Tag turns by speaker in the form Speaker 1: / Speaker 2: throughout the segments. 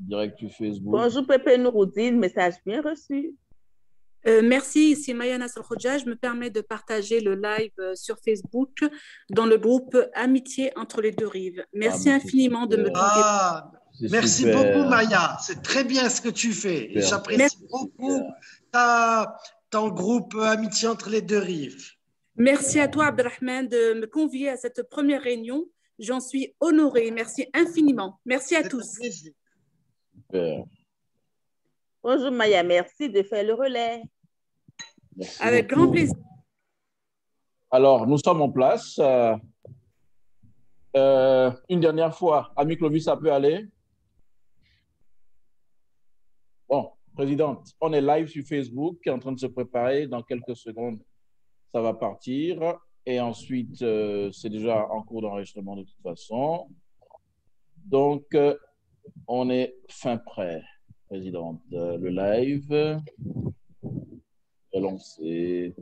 Speaker 1: direct sur Facebook.
Speaker 2: Bonjour Pépé Nouroudine, message bien reçu.
Speaker 3: Merci, ici Maya Nasser Khodja. Je me permets de partager le live sur Facebook dans le groupe Amitié entre les deux rives.
Speaker 1: Ah,
Speaker 3: Merci
Speaker 1: mais c'est
Speaker 3: infiniment de me
Speaker 1: super.
Speaker 3: convier.
Speaker 4: Ah,
Speaker 1: C'est
Speaker 4: merci beaucoup,
Speaker 1: super.
Speaker 4: Maya. C'est très bien ce que tu fais. Et
Speaker 1: Super,
Speaker 3: Merci,
Speaker 4: j'apprécie
Speaker 1: c'est super.
Speaker 4: beaucoup ton groupe Amitié entre les deux rives.
Speaker 3: merci à toi, Abdelrahman, de me convier à cette première réunion. J'en suis honorée. Merci infiniment. Merci à
Speaker 4: C'est un
Speaker 3: tous.
Speaker 4: plaisir.
Speaker 1: Super.
Speaker 2: Bonjour Maya, merci de faire le relais.
Speaker 1: Merci
Speaker 3: Avec grand
Speaker 1: beaucoup.
Speaker 3: plaisir.
Speaker 1: Alors, nous sommes en place. Une dernière fois, Ami Clovis, ça peut aller? Bon, présidente, on est live sur Facebook, qui est en train de se préparer. Dans quelques secondes, ça va partir. Et ensuite, c'est déjà en cours d'enregistrement de toute façon. Donc, on est fin prêt, présidente. Le live est lancé.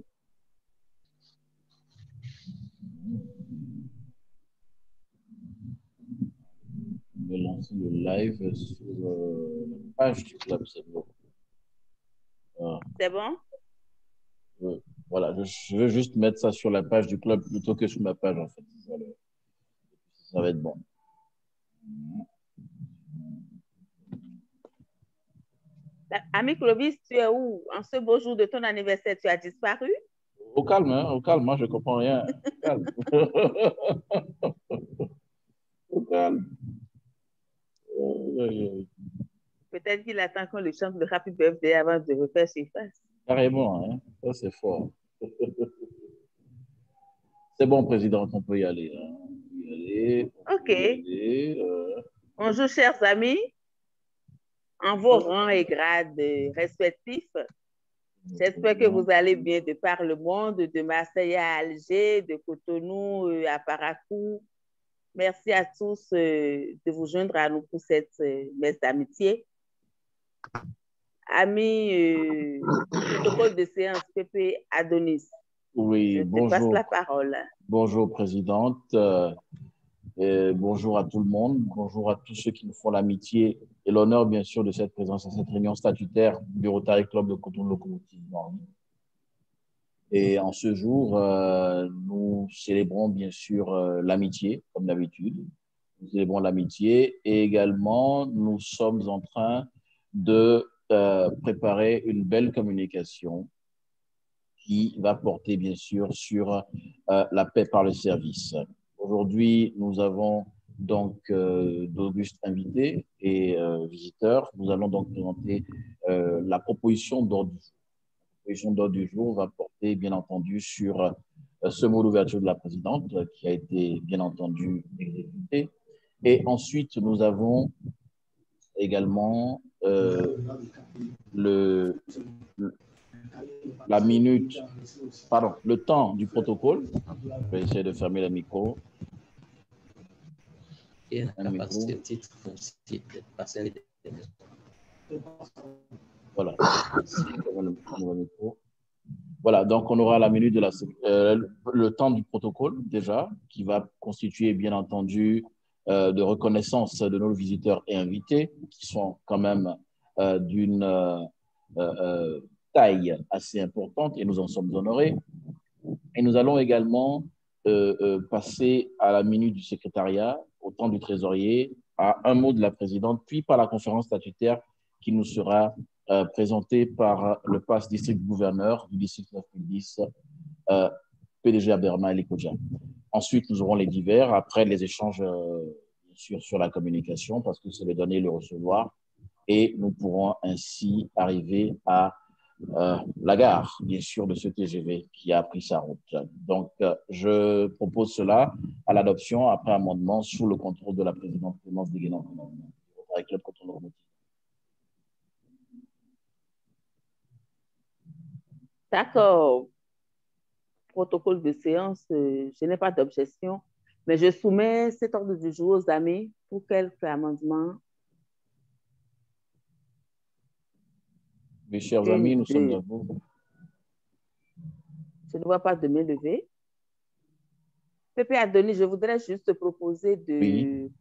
Speaker 1: On va lancer le live sur la page du club, c'est bon.
Speaker 2: C'est bon?
Speaker 1: Voilà, je veux juste mettre ça sur la page du club plutôt que sur ma page, en fait. Ça va être bon.
Speaker 2: Ami Clovis, tu es où? En ce beau jour de ton anniversaire, tu as disparu?
Speaker 1: Au calme, hein, au calme, moi je comprends rien. Au calme. Au calme.
Speaker 2: Peut-être qu'il attend qu'on lui chante le Happy Birthday avant de refaire surface.
Speaker 1: Carrément, hein, ça c'est fort. C'est bon, président, on peut y aller. Hein. On peut y aller.
Speaker 2: OK.
Speaker 1: Y aller,
Speaker 2: Bonjour, chers amis. En vos rangs et grades respectifs, j'espère que vous allez bien de par le monde, de Marseille à Alger, de Cotonou à Parakou. Merci à tous de vous joindre à nous pour cette messe d'amitié. Amis, protocole de séance PP Adonis,
Speaker 1: Oui,
Speaker 2: je te passe
Speaker 1: bonjour.
Speaker 2: la parole.
Speaker 1: Bonjour, présidente. Bonjour à tout le monde. Bonjour à tous ceux qui nous font l'amitié et l'honneur, bien sûr, de cette présence à cette réunion statutaire du Rotary Club de Cotonou Locomotive Normandie. Et en ce jour, nous célébrons bien sûr l'amitié, comme d'habitude. Nous célébrons l'amitié et également nous sommes en train de préparer une belle communication qui va porter bien sûr sur la paix par le service. Aujourd'hui, nous avons donc d'augustes invités et visiteurs. Nous allons donc présenter la proposition d'ordre du jour. La proposition d'ordre du jour va porter bien entendu sur ce mot d'ouverture de la présidente qui a été bien entendu exécuté. Et ensuite, nous avons également la minute, pardon, le temps du protocole. Je vais essayer de fermer le micro. Voilà. Voilà, donc on aura la minute de le temps du protocole déjà, qui va constituer bien entendu de reconnaissance de nos visiteurs et invités, qui sont quand même d'une taille assez importante et nous en sommes honorés. Et nous allons également passer à la minute du secrétariat, au temps du trésorier, à un mot de la présidente, puis par la conférence statutaire qui nous sera présentée par le PAS district gouverneur du district 9010, PDG Aberma et Lekodja. Ensuite, nous aurons les divers, après les échanges sur la communication, parce que c'est le donner et le recevoir, et nous pourrons ainsi arriver à la gare, bien sûr, de ce TGV qui a pris sa route. Donc, je propose cela à l'adoption après amendement sous le contrôle de la présidente Clémence Deguenan avec le contrôle normatif.
Speaker 2: D'accord. Protocole de séance, je n'ai pas d'objection, mais je soumets cet ordre du jour aux amis pour quelques amendements.
Speaker 1: Mes chers amis, nous sommes à vous.
Speaker 2: Je ne vois pas de main levée. Pépé Adonis, je voudrais juste proposer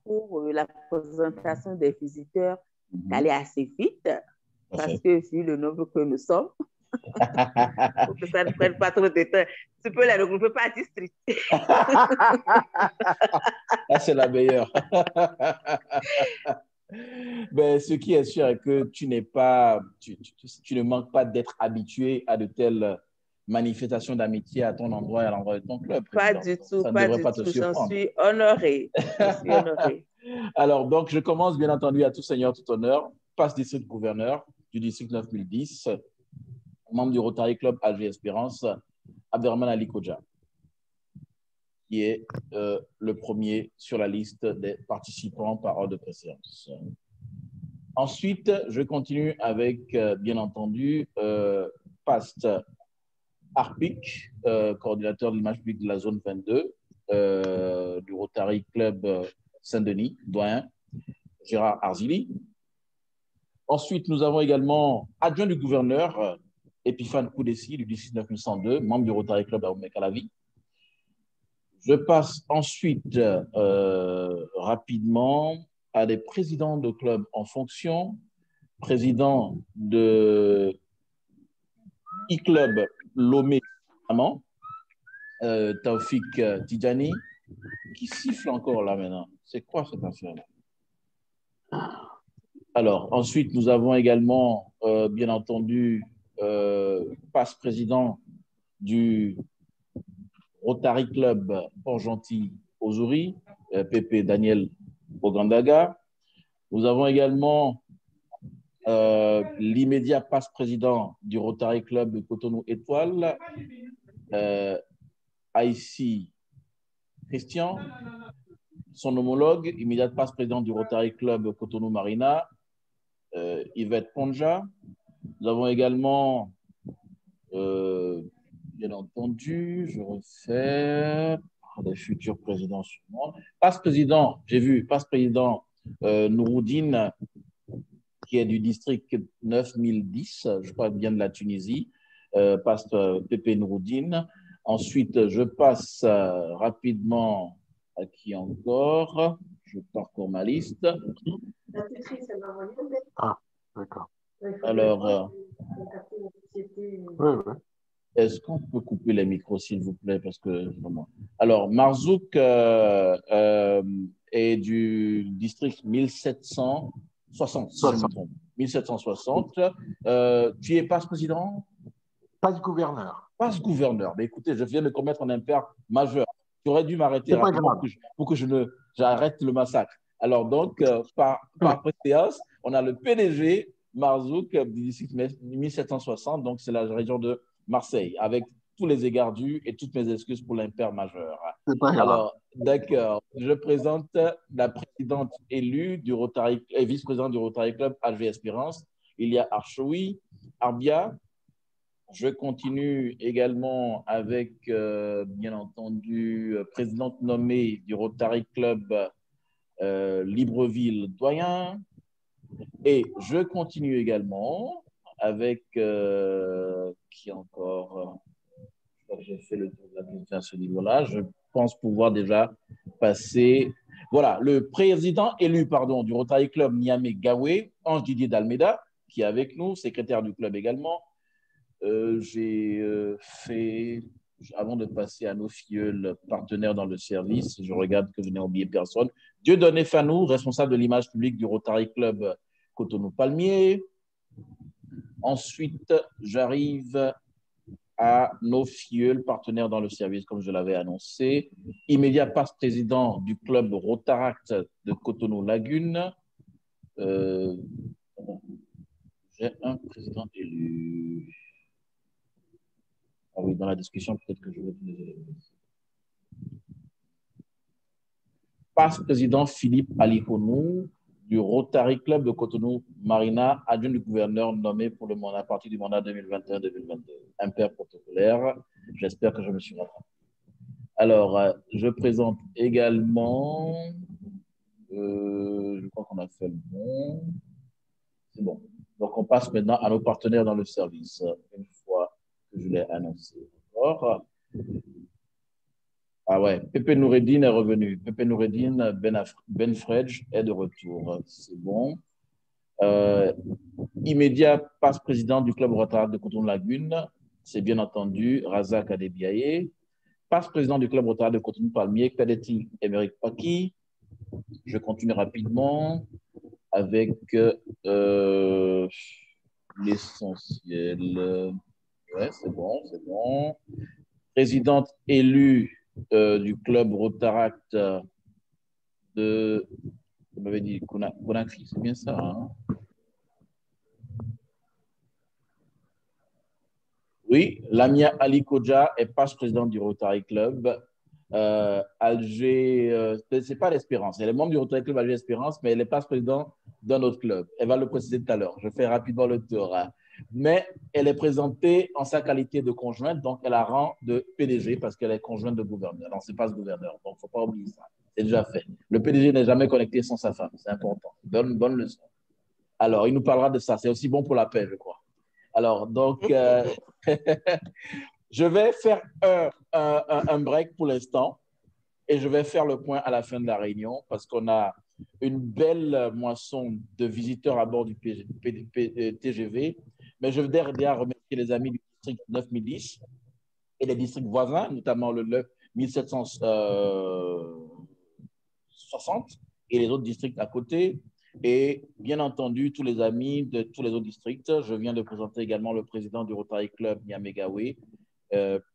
Speaker 2: pour la présentation des visiteurs d'aller assez vite, parce que vu le nombre que nous sommes, pour que ça ne prenne pas trop de temps, tu peux les regrouper par district.
Speaker 1: Ah, c'est la meilleure. Ben, ce qui est sûr est que tu n'es pas, tu ne manques pas d'être habitué à de telles manifestations d'amitié à ton endroit et à l'endroit de ton club,
Speaker 2: Pas
Speaker 1: président.
Speaker 2: du tout,
Speaker 1: Ça ne
Speaker 2: pas
Speaker 1: devrait
Speaker 2: du
Speaker 1: pas te
Speaker 2: tout. J'en
Speaker 1: surprendre.
Speaker 2: suis honorée. J'en suis honorée.
Speaker 1: Alors, donc, je commence bien entendu à tout seigneur, tout honneur, passe district gouverneur du district 9010, membre du Rotary Club Alger Espérance, Abderrahmane Ali Kodja, qui est le premier sur la liste des participants par ordre de préséance. Ensuite, je continue avec, bien entendu, Past Arpic, coordinateur de l'image publique de la zone 22 du Rotary Club Saint-Denis, doyen, Gérard Arzili. Ensuite, nous avons également adjoint du gouverneur, Epiphane Koudessi, du district 9102, membre du Rotary Club à Oumé-Calavi. Je passe ensuite rapidement à des présidents de clubs en fonction, président de e-club Lomé, Taoufik Tidjani, qui siffle encore là maintenant. C'est quoi cette affaire-là? Alors, ensuite, nous avons également, bien entendu, passe-président du Rotary Club Port-Gentil Ozuri, Pépé Daniel Bogandaga. Nous avons également l'immédiat passe-président du Rotary Club de Cotonou Étoile, Aïssi Christian. Son homologue, immédiat passe-président du Rotary Club Cotonou Marina, Yvette Ponja. Nous avons également, bien entendu, je refais les futurs présidents sûrement. Passe-président, j'ai vu, passe-président Nouroudine, qui est du district 9010, je crois bien de la Tunisie, passe Pépé Nouroudine. Ensuite, je passe rapidement à qui encore? Je parcours ma liste.
Speaker 5: Ah, d'accord.
Speaker 1: Alors,
Speaker 5: Oui.
Speaker 1: est-ce qu'on peut couper les micros, s'il vous plaît, parce que vraiment. Alors, Marzouk est du district 1760, si je me trompe. 1760. Tu es passe-président?
Speaker 5: Passe-gouverneur.
Speaker 1: Passe-gouverneur. Mais écoutez, je viens de commettre un impair majeur. Tu aurais dû m'arrêter rapidement pour que j'arrête le massacre. Alors, donc, par préséance, on a le PDG Marzouk du district 1760, donc c'est la région de Marseille, avec tous les égards dus et toutes mes excuses pour l'impair majeur.
Speaker 5: C'est pas grave.
Speaker 1: Alors, d'accord, je présente la présidente élue du Rotary et vice-présidente du Rotary Club Alger Espérance. Il y a Archoui, Arbia. Je continue également avec, bien entendu, présidente nommée du Rotary Club Libreville Doyen. Et je continue également avec, qui encore? Je crois que j'ai fait le tour de la question à ce niveau-là. Je pense pouvoir déjà passer. Voilà, le président élu, pardon, du Rotary Club Niamey Gawé, Ange Didier d'Almeida, qui est avec nous, secrétaire du club également. J'ai fait, avant de passer à nos filleuls partenaires dans le service, je regarde que je n'ai oublié personne, Dieudonné Fanou, responsable de l'image publique du Rotary Club Cotonou-Palmier. Ensuite, j'arrive à nos filleuls partenaires dans le service, comme je l'avais annoncé. Immédiat passe-président du club Rotaract de Cotonou-Lagune. J'ai un président élu. Ah oui, dans la discussion, peut-être que je vais vous dire. Passe-président Philippe Alikonou du Rotary Club de Cotonou Marina, adjoint du gouverneur nommé pour le mandat à partir du mandat 2021-2022. Impair protocolaire. J'espère que je me suis rattrapé. Alors, je présente également, je crois qu'on a fait le bon. C'est bon. Donc, on passe maintenant à nos partenaires dans le service, une fois que je l'ai annoncé. D'accord. Ah ouais, Pépé Noureddine est revenu. Pépé Noureddine, Ben Fredj est de retour. C'est bon. Immédiat passe-président du club Rotaract de Cotonou-Lagune, c'est bien entendu Razak Adebiaye. Passe-président du club Rotaract de Cotonou-Palmier, Kadeti Emerick Paki. Je continue rapidement avec l'essentiel. Ouais, c'est bon, c'est bon. Présidente élue du club Rotaract de, vous m'avez dit, Conakry, c'est bien ça, hein? Oui, Lamia Ali Kodja est passe-présidente du Rotary Club. Alger, ce n'est pas l'Espérance, elle est membre du Rotary Club Alger Espérance, mais elle est passe-présidente d'un autre club. Elle va le préciser tout à l'heure. Je fais rapidement le tour. Mais elle est présentée en sa qualité de conjointe, donc elle a rang de PDG parce qu'elle est conjointe de gouverneur. Non, ce n'est pas ce gouverneur, donc il ne faut pas oublier ça. C'est déjà fait. Le PDG n'est jamais connecté sans sa femme, c'est important. Bonne leçon. Alors, il nous parlera de ça. C'est aussi bon pour la paix, je crois. Alors, donc, je vais faire un break pour l'instant et je vais faire le point à la fin de la réunion parce qu'on a une belle moisson de visiteurs à bord du TGV. Mais je voudrais déjà remercier les amis du district 9010 et les districts voisins, notamment le 1760 et les autres districts à côté. Et bien entendu, tous les amis de tous les autres districts. Je viens de présenter également le président du Rotary Club, Niamegawe,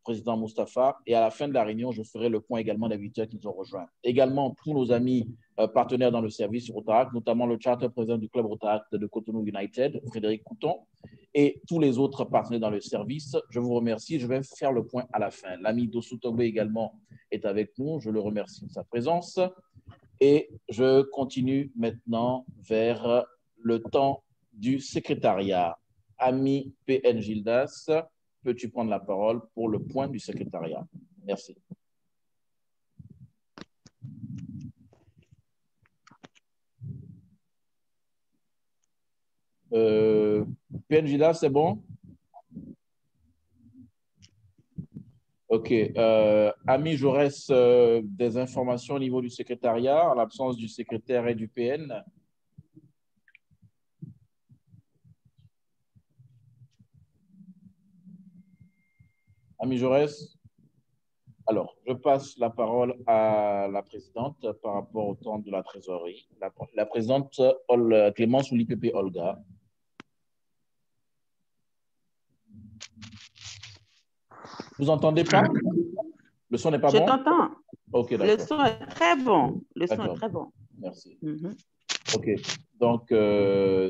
Speaker 1: président Mustapha. Et à la fin de la réunion, je ferai le point également des visiteurs qui nous ont rejoints. Également, tous nos amis partenaires dans le service Rotaract, notamment le charter président du club Rotaract de Cotonou United, Frédéric Couton, et tous les autres partenaires dans le service. Je vous remercie. Je vais faire le point à la fin. L'ami Dossou Togbe également est avec nous. Je le remercie de sa présence. Et je continue maintenant vers le temps du secrétariat. Ami PN Gildas, peux-tu prendre la parole pour le point du secrétariat? Merci. PN Gildas, c'est bon? OK. Ami, j'aurais des informations au niveau du secrétariat, en l'absence du secrétaire et du PN. Ami Jaurès? Alors, je passe la parole à la présidente par rapport au temps de la trésorerie. La présidente Clémence ou l'IPP Olga. Vous entendez pas? Le son n'est pas bon?
Speaker 2: Je t'entends.
Speaker 1: OK, d'accord.
Speaker 2: Le son est très bon. Le son est très bon.
Speaker 1: Merci. OK. Donc,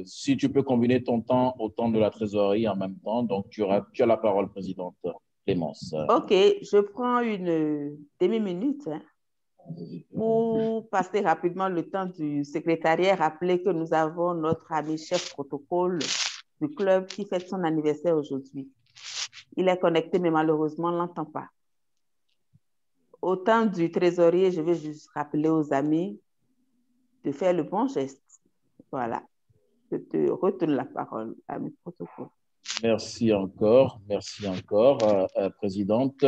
Speaker 1: si tu peux combiner ton temps au temps de la trésorerie en même temps, donc tu as la parole, présidente Clémence.
Speaker 2: OK, je prends une demi-minute pour passer rapidement le temps du secrétariat, rappeler que nous avons notre ami chef protocole du club qui fête son anniversaire aujourd'hui. Il est connecté, mais malheureusement, on ne l'entend pas. Au temps du trésorier, je vais juste rappeler aux amis de faire le bon geste. Voilà. Je te retourne la parole à mes protocoles.
Speaker 1: Merci encore, présidente.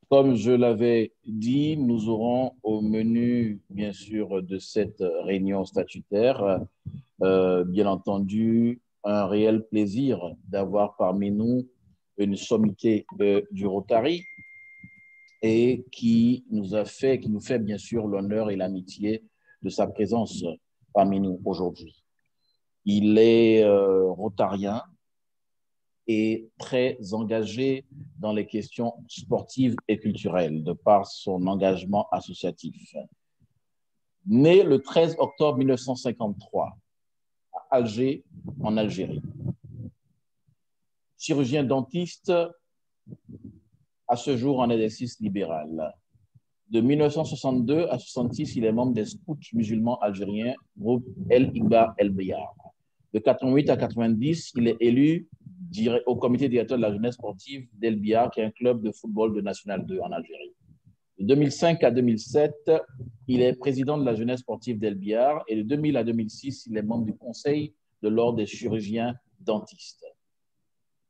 Speaker 1: Comme je l'avais dit, nous aurons au menu, bien sûr, de cette réunion statutaire, bien entendu, un réel plaisir d'avoir parmi nous une sommité du Rotary et qui nous fait bien sûr l'honneur et l'amitié de sa présence parmi nous aujourd'hui. Il est rotarien et très engagé dans les questions sportives et culturelles de par son engagement associatif. Né le 13 octobre 1953 à Alger, en Algérie. Chirurgien dentiste, à ce jour en exercice libéral. De 1962 à 1966, il est membre des scouts musulmans algériens, groupe El Igba El Beyar. De 88 à 90, il est élu au comité directeur de la jeunesse sportive d'El Biyar, qui est un club de football de National 2 en Algérie. De 2005 à 2007, il est président de la jeunesse sportive d'El Biyar et de 2000 à 2006, il est membre du conseil de l'ordre des chirurgiens dentistes.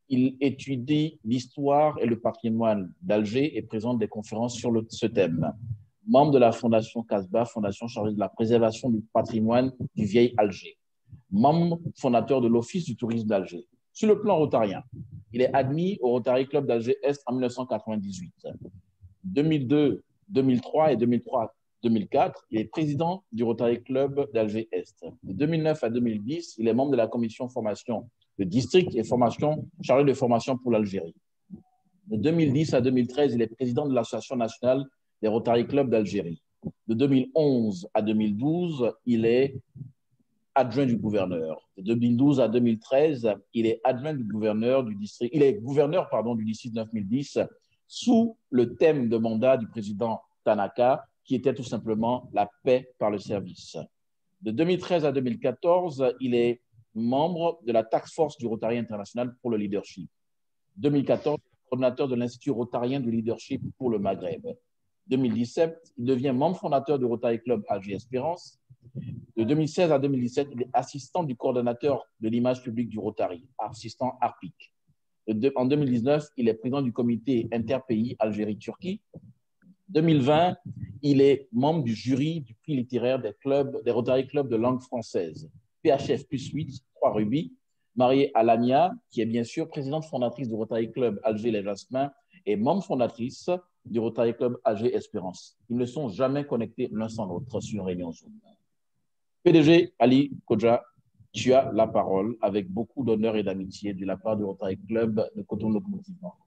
Speaker 1: Il étudie l'histoire et le patrimoine d'Alger et présente des conférences sur ce thème. Membre de la Fondation Casbah, fondation chargée de la préservation du patrimoine du vieil Alger. membre fondateur de l'Office du tourisme d'Alger. Sur le plan rotarien, il est admis au Rotary Club d'Alger-Est en 1998. 2002, 2003 et 2003-2004, il est président du Rotary Club d'Alger-Est. De 2009 à 2010, il est membre de la commission formation de district et formation chargée de formation pour l'Algérie. De 2010 à 2013, il est président de l'Association nationale des Rotary Clubs d'Algérie. De 2011 à 2012, il est adjoint du gouverneur. De 2012 à 2013, il est adjoint du gouverneur du district, il est gouverneur du district 9010 sous le thème de mandat du président Tanaka, qui était tout simplement la paix par le service. De 2013 à 2014, il est membre de la Task Force du Rotary International pour le leadership. 2014, coordinateur de l'Institut rotarien du leadership pour le Maghreb. 2017, il devient membre fondateur du Rotary Club Alger Espérance. De 2016 à 2017, il est assistant du coordonnateur de l'image publique du Rotary, assistant ARPIC. En 2019, il est président du comité interpays Algérie-Turquie. 2020, il est membre du jury du prix littéraire des Rotary Clubs de langue française. PHF plus 8, 3 rubis. Mariée à Lamia, qui est bien sûr présidente fondatrice du Rotary Club Alger-Les Jasmins et membre fondatrice du Rotary Club Alger Espérance. Ils ne sont jamais connectés l'un sans l'autre sur une réunion Zoom. PDG Ali Kodja, tu as la parole avec beaucoup d'honneur et d'amitié de la part du Rotary Club de Cotonou Locomotive Nord.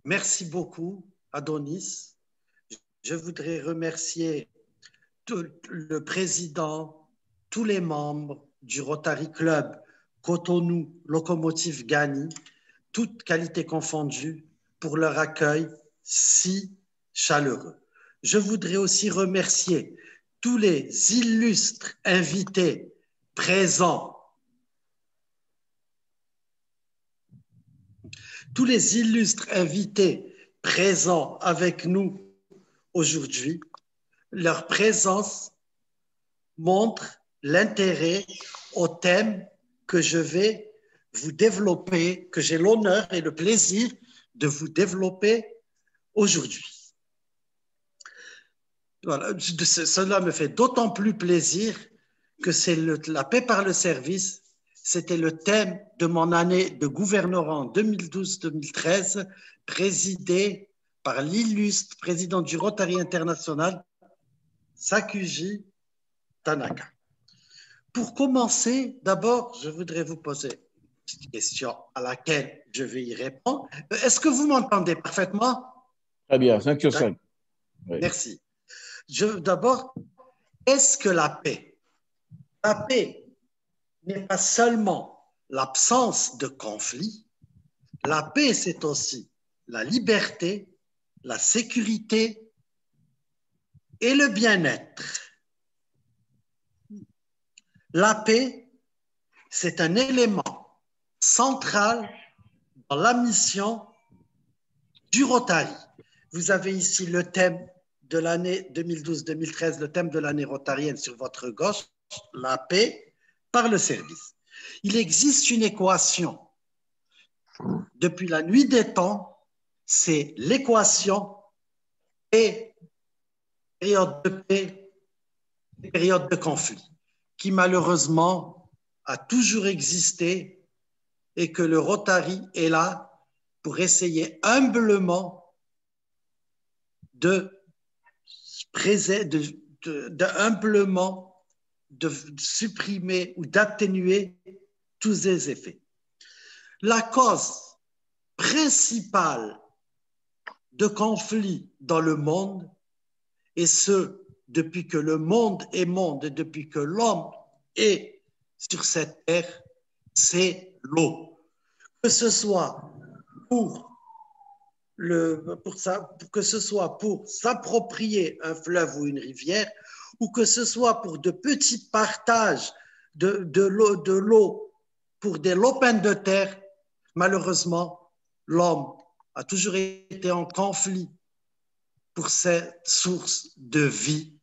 Speaker 4: Merci beaucoup, Adonis. Je voudrais remercier le président, tous les membres du Rotary Club Cotonou Locomotive Gani, toutes qualités confondues, pour leur accueil si chaleureux. Je voudrais aussi remercier tous les illustres invités présents, avec nous aujourd'hui. Leur présence montre l'intérêt au thème que je vais vous développer, que j'ai l'honneur et le plaisir de vous développer aujourd'hui. Voilà, cela me fait d'autant plus plaisir que c'est la paix par le service. C'était le thème de mon année de gouvernorat en 2012-2013, présidé par l'illustre président du Rotary International, Sakuji Tanaka. Pour commencer, d'abord, je voudrais vous poser une petite question à laquelle je vais y répondre. Est-ce que vous m'entendez parfaitement?
Speaker 1: Très bien, 5 sur 5.
Speaker 4: Oui. Merci. D'abord, qu'est-ce que la paix? La paix n'est pas seulement l'absence de conflit. La paix, c'est aussi la liberté, la sécurité et le bien-être. La paix, c'est un élément central dans la mission du Rotary. Vous avez ici le thème de l'année 2012-2013, le thème de l'année rotarienne sur votre gauche, la paix par le service. Il existe une équation depuis la nuit des temps, c'est l'équation et période de paix et période de conflit, qui malheureusement a toujours existé et que le Rotary est là pour essayer humblement de supprimer ou d'atténuer tous ces effets. La cause principale de conflits dans le monde, et ce, depuis que le monde est monde et depuis que l'homme est sur cette terre, c'est l'eau. Que ce soit pour s'approprier un fleuve ou une rivière, ou que ce soit pour de petits partages de l'eau pour des lopins de terre, malheureusement, l'homme a toujours été en conflit pour cette source de vie.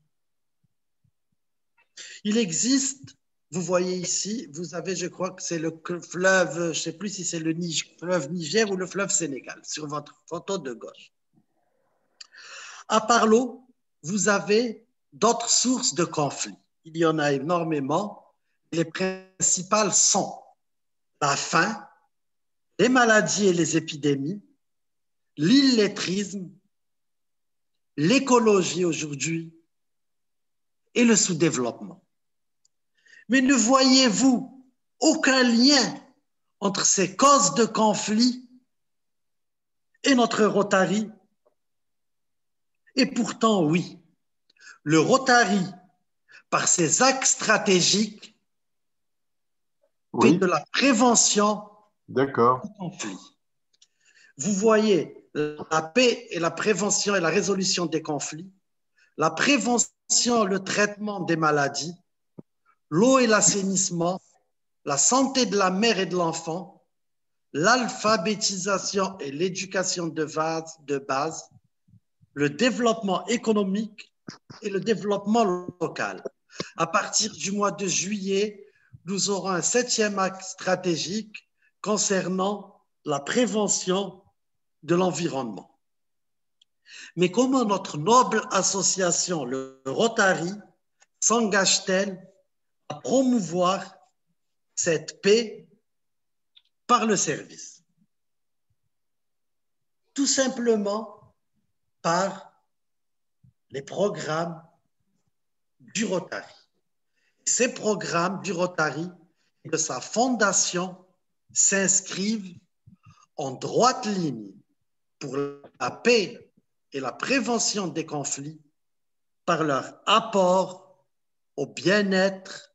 Speaker 4: Il existe, vous voyez ici, vous avez, je crois que c'est le fleuve, je ne sais plus si c'est le fleuve Niger ou le fleuve Sénégal, sur votre photo de gauche. À part l'eau, vous avez d'autres sources de conflits. Il y en a énormément. Les principales sont la faim, les maladies et les épidémies, l'illettrisme, l'écologie aujourd'hui et le sous-développement. Mais ne voyez-vous aucun lien entre ces causes de conflit et notre Rotary? Et pourtant, oui, le Rotary, par ses axes stratégiques, fait de la prévention du conflit. Vous voyez, la paix et la prévention et la résolution des conflits, la prévention, le traitement des maladies, l'eau et l'assainissement, la santé de la mère et de l'enfant, l'alphabétisation et l'éducation de base, le développement économique et le développement local. À partir du mois de juillet, nous aurons un 7e axe stratégique concernant la prévention de l'environnement. Mais comment notre noble association, le Rotary, s'engage-t-elle à promouvoir cette paix par le service? Tout simplement par les programmes du Rotary. Ces programmes du Rotary et de sa fondation s'inscrivent en droite ligne pour la paix et la prévention des conflits par leur apport au bien-être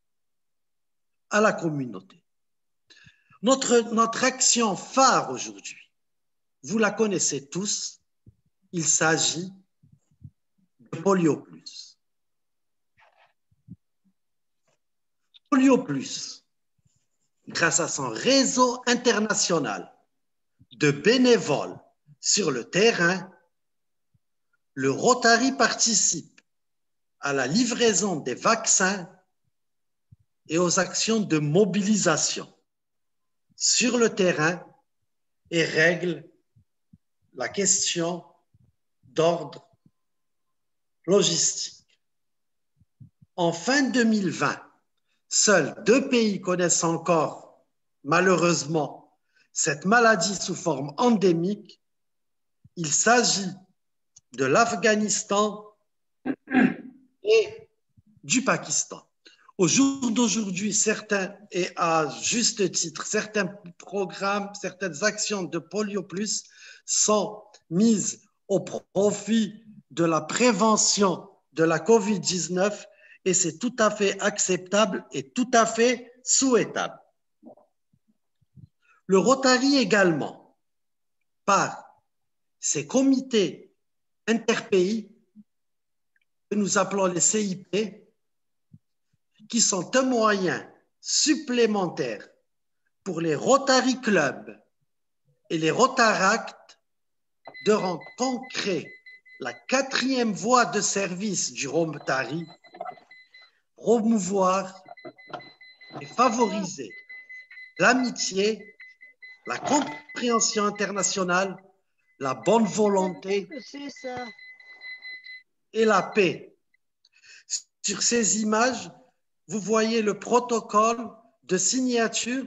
Speaker 4: à la communauté. Notre action phare aujourd'hui, vous la connaissez tous, il s'agit de Polio Plus. Polio Plus, grâce à son réseau international de bénévoles sur le terrain, le Rotary participe à la livraison des vaccins et aux actions de mobilisation sur le terrain et règle la question d'ordre logistique. En fin 2020, seuls 2 pays connaissent encore, malheureusement, cette maladie sous forme endémique. Il s'agit de l'Afghanistan et du Pakistan. Au jour d'aujourd'hui, certains, et à juste titre, certains programmes, certaines actions de Polio Plus sont mises au profit de la prévention de la COVID-19 et c'est tout à fait acceptable et tout à fait souhaitable. Le Rotary également, par ces comités interpays que nous appelons les CIP, qui sont un moyen supplémentaire pour les Rotary Clubs et les Rotaractes de rendre concret la 4e voie de service du Rotary, promouvoir et favoriser l'amitié, la compréhension internationale, la bonne volonté et la paix. Sur ces images, vous voyez le protocole de signature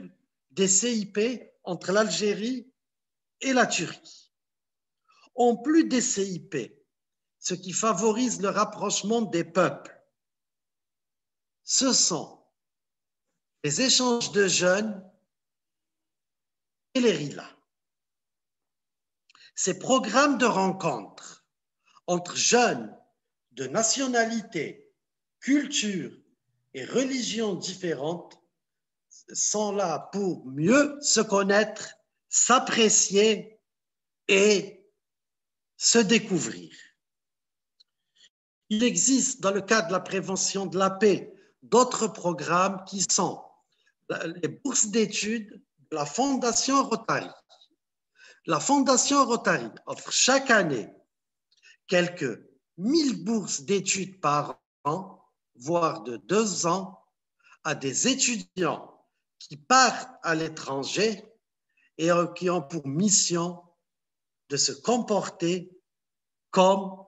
Speaker 4: des CIP entre l'Algérie et la Turquie. En plus des CIP, ce qui favorise le rapprochement des peuples, ce sont les échanges de jeunes et les RILA. Ces programmes de rencontres entre jeunes de nationalités, cultures et religions différentes sont là pour mieux se connaître, s'apprécier et se découvrir. Il existe dans le cadre de la prévention de la paix d'autres programmes qui sont les bourses d'études de la Fondation Rotary. La Fondation Rotary offre chaque année quelques 1000 bourses d'études par an, voire de 2 ans, à des étudiants qui partent à l'étranger et qui ont pour mission de se comporter comme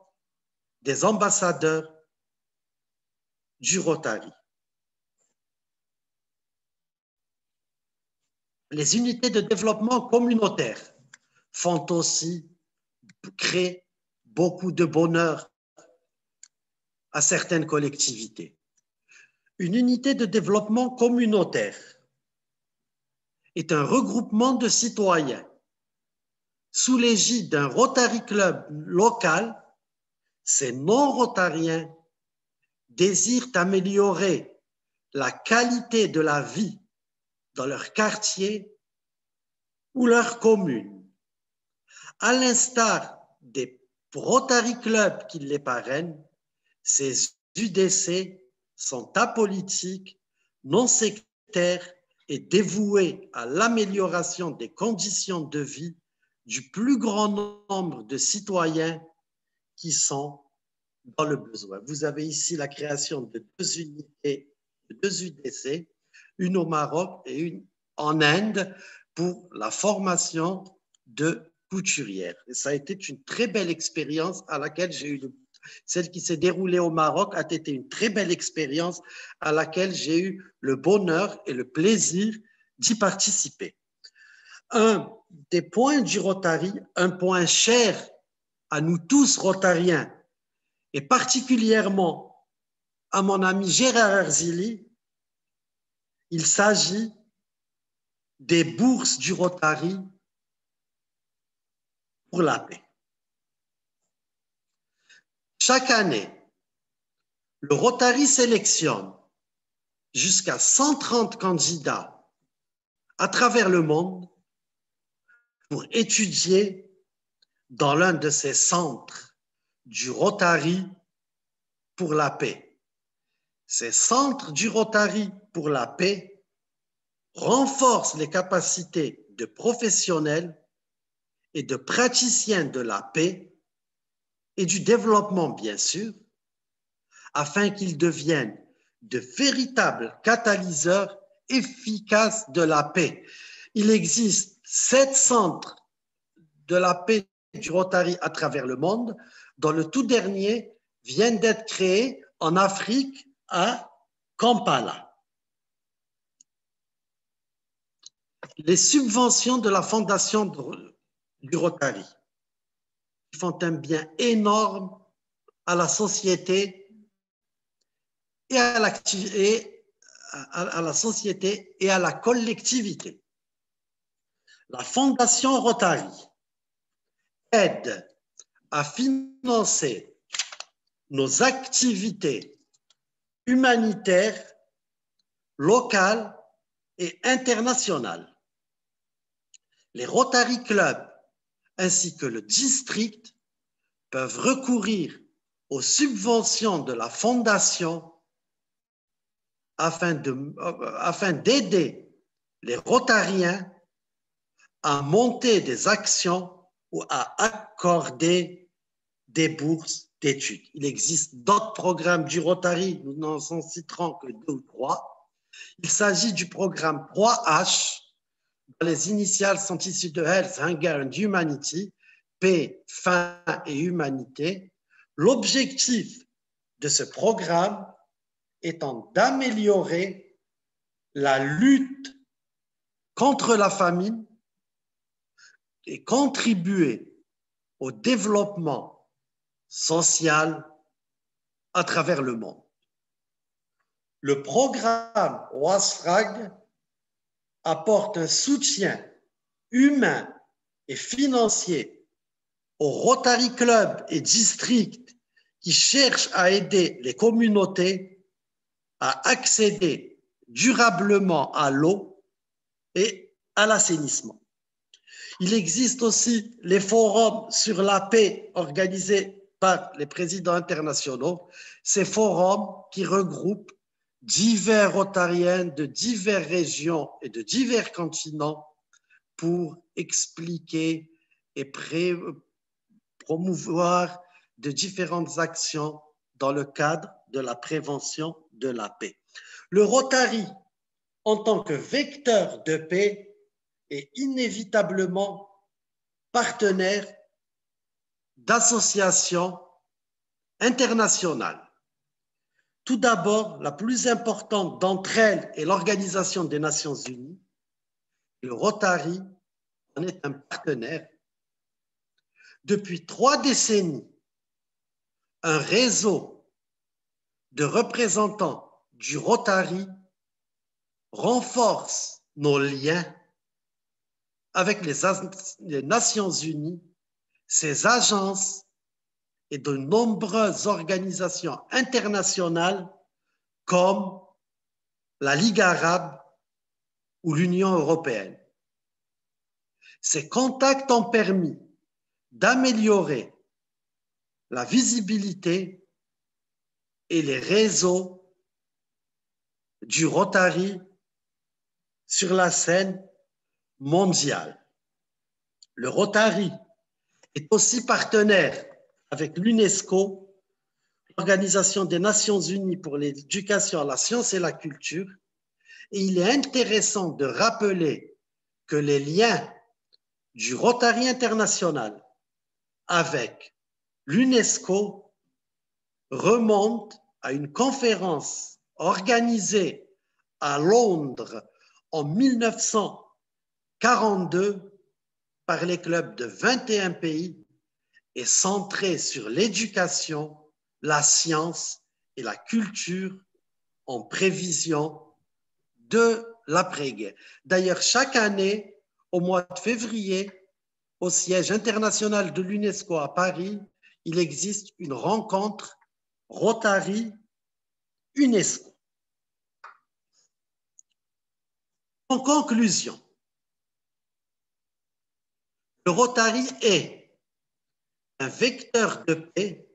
Speaker 4: des ambassadeurs du Rotary. Les unités de développement communautaire font aussi créer beaucoup de bonheur à certaines collectivités. Une unité de développement communautaire est un regroupement de citoyens sous l'égide d'un Rotary Club local. Ces non-rotariens désirent améliorer la qualité de la vie dans leur quartier ou leur commune. À l'instar des Rotary Club qui les parrainent, ces UDC sont apolitiques, non sectaires et dévoués à l'amélioration des conditions de vie du plus grand nombre de citoyens qui sont dans le besoin. Vous avez ici la création de 2 unités, de 2 UDC, une au Maroc et une en Inde pour la formation de couturières. Et ça a été une très belle expérience à laquelle j'ai eu celle qui s'est déroulée au Maroc a été une très belle expérience à laquelle j'ai eu le bonheur et le plaisir d'y participer. Un des points du Rotary, un point cher à nous tous rotariens, et particulièrement à mon ami Gérard Arzili, il s'agit des bourses du Rotary pour la paix. Chaque année, le Rotary sélectionne jusqu'à 130 candidats à travers le monde pour étudier dans l'un de ces centres du Rotary pour la paix. Ces centres du Rotary pour la paix renforcent les capacités de professionnels et de praticiens de la paix et du développement, bien sûr, afin qu'ils deviennent de véritables catalyseurs efficaces de la paix. Il existe 7 centres de la paix du Rotary à travers le monde, dont le tout dernier vient d'être créé en Afrique à Kampala. Les subventions de la fondation du Rotary font un bien énorme à la société et à la société et à la collectivité. La fondation Rotary aide à financer nos activités humanitaires locales et internationales. Les Rotary Clubs ainsi que le district peuvent recourir aux subventions de la fondation afin d'aider les Rotariens à monter des actions ou à accorder des bourses d'études. Il existe d'autres programmes du Rotary, nous n'en citerons que 2 ou 3. Il s'agit du programme 3H, dont les initiales sont issues de Health, Hunger and Humanity, paix, faim et humanité. L'objectif de ce programme étant d'améliorer la lutte contre la famine et contribuer au développement social à travers le monde. Le programme WASFRAG apporte un soutien humain et financier aux Rotary Club et districts qui cherchent à aider les communautés à accéder durablement à l'eau et à l'assainissement. Il existe aussi les forums sur la paix organisés par les présidents internationaux, ces forums qui regroupent divers Rotariens de diverses régions et de divers continents pour expliquer et promouvoir de différentes actions dans le cadre de la prévention de la paix. Le Rotary, en tant que vecteur de paix, est inévitablement partenaire d'associations internationales. Tout d'abord, la plus importante d'entre elles est l'Organisation des Nations Unies. Le Rotary en est un partenaire. Depuis 3 décennies, un réseau de représentants du Rotary renforce nos liens avec les Nations Unies, ses agences et de nombreuses organisations internationales comme la Ligue arabe ou l'Union européenne. Ces contacts ont permis d'améliorer la visibilité et les réseaux du Rotary sur la scène mondiale. Le Rotary est aussi partenaire avec l'UNESCO, l'Organisation des Nations Unies pour l'éducation, la science et la culture, et il est intéressant de rappeler que les liens du Rotary international avec l'UNESCO remontent à une conférence organisée à Londres en 1942 par les clubs de 21 pays et centrée sur l'éducation, la science et la culture en prévision de l'après-guerre. D'ailleurs, chaque année, au mois de février, au siège international de l'UNESCO à Paris, il existe une rencontre Rotary-UNESCO. En conclusion, le Rotary est un vecteur de paix,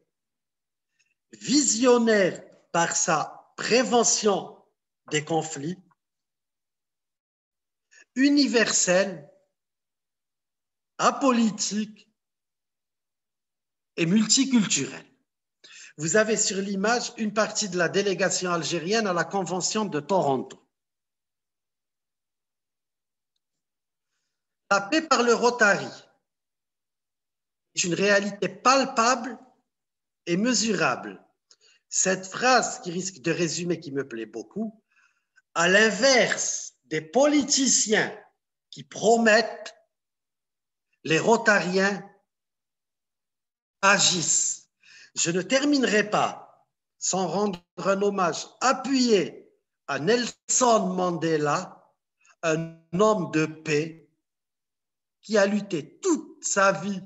Speaker 4: visionnaire par sa prévention des conflits, universel, apolitique et multiculturel. Vous avez sur l'image une partie de la délégation algérienne à la Convention de Toronto. La paix par le Rotary est une réalité palpable et mesurable. Cette phrase qui risque de résumer, qui me plaît beaucoup, à l'inverse des politiciens qui promettent, les Rotariens agissent. Je ne terminerai pas sans rendre un hommage appuyé à Nelson Mandela, un homme de paix qui a lutté toute sa vie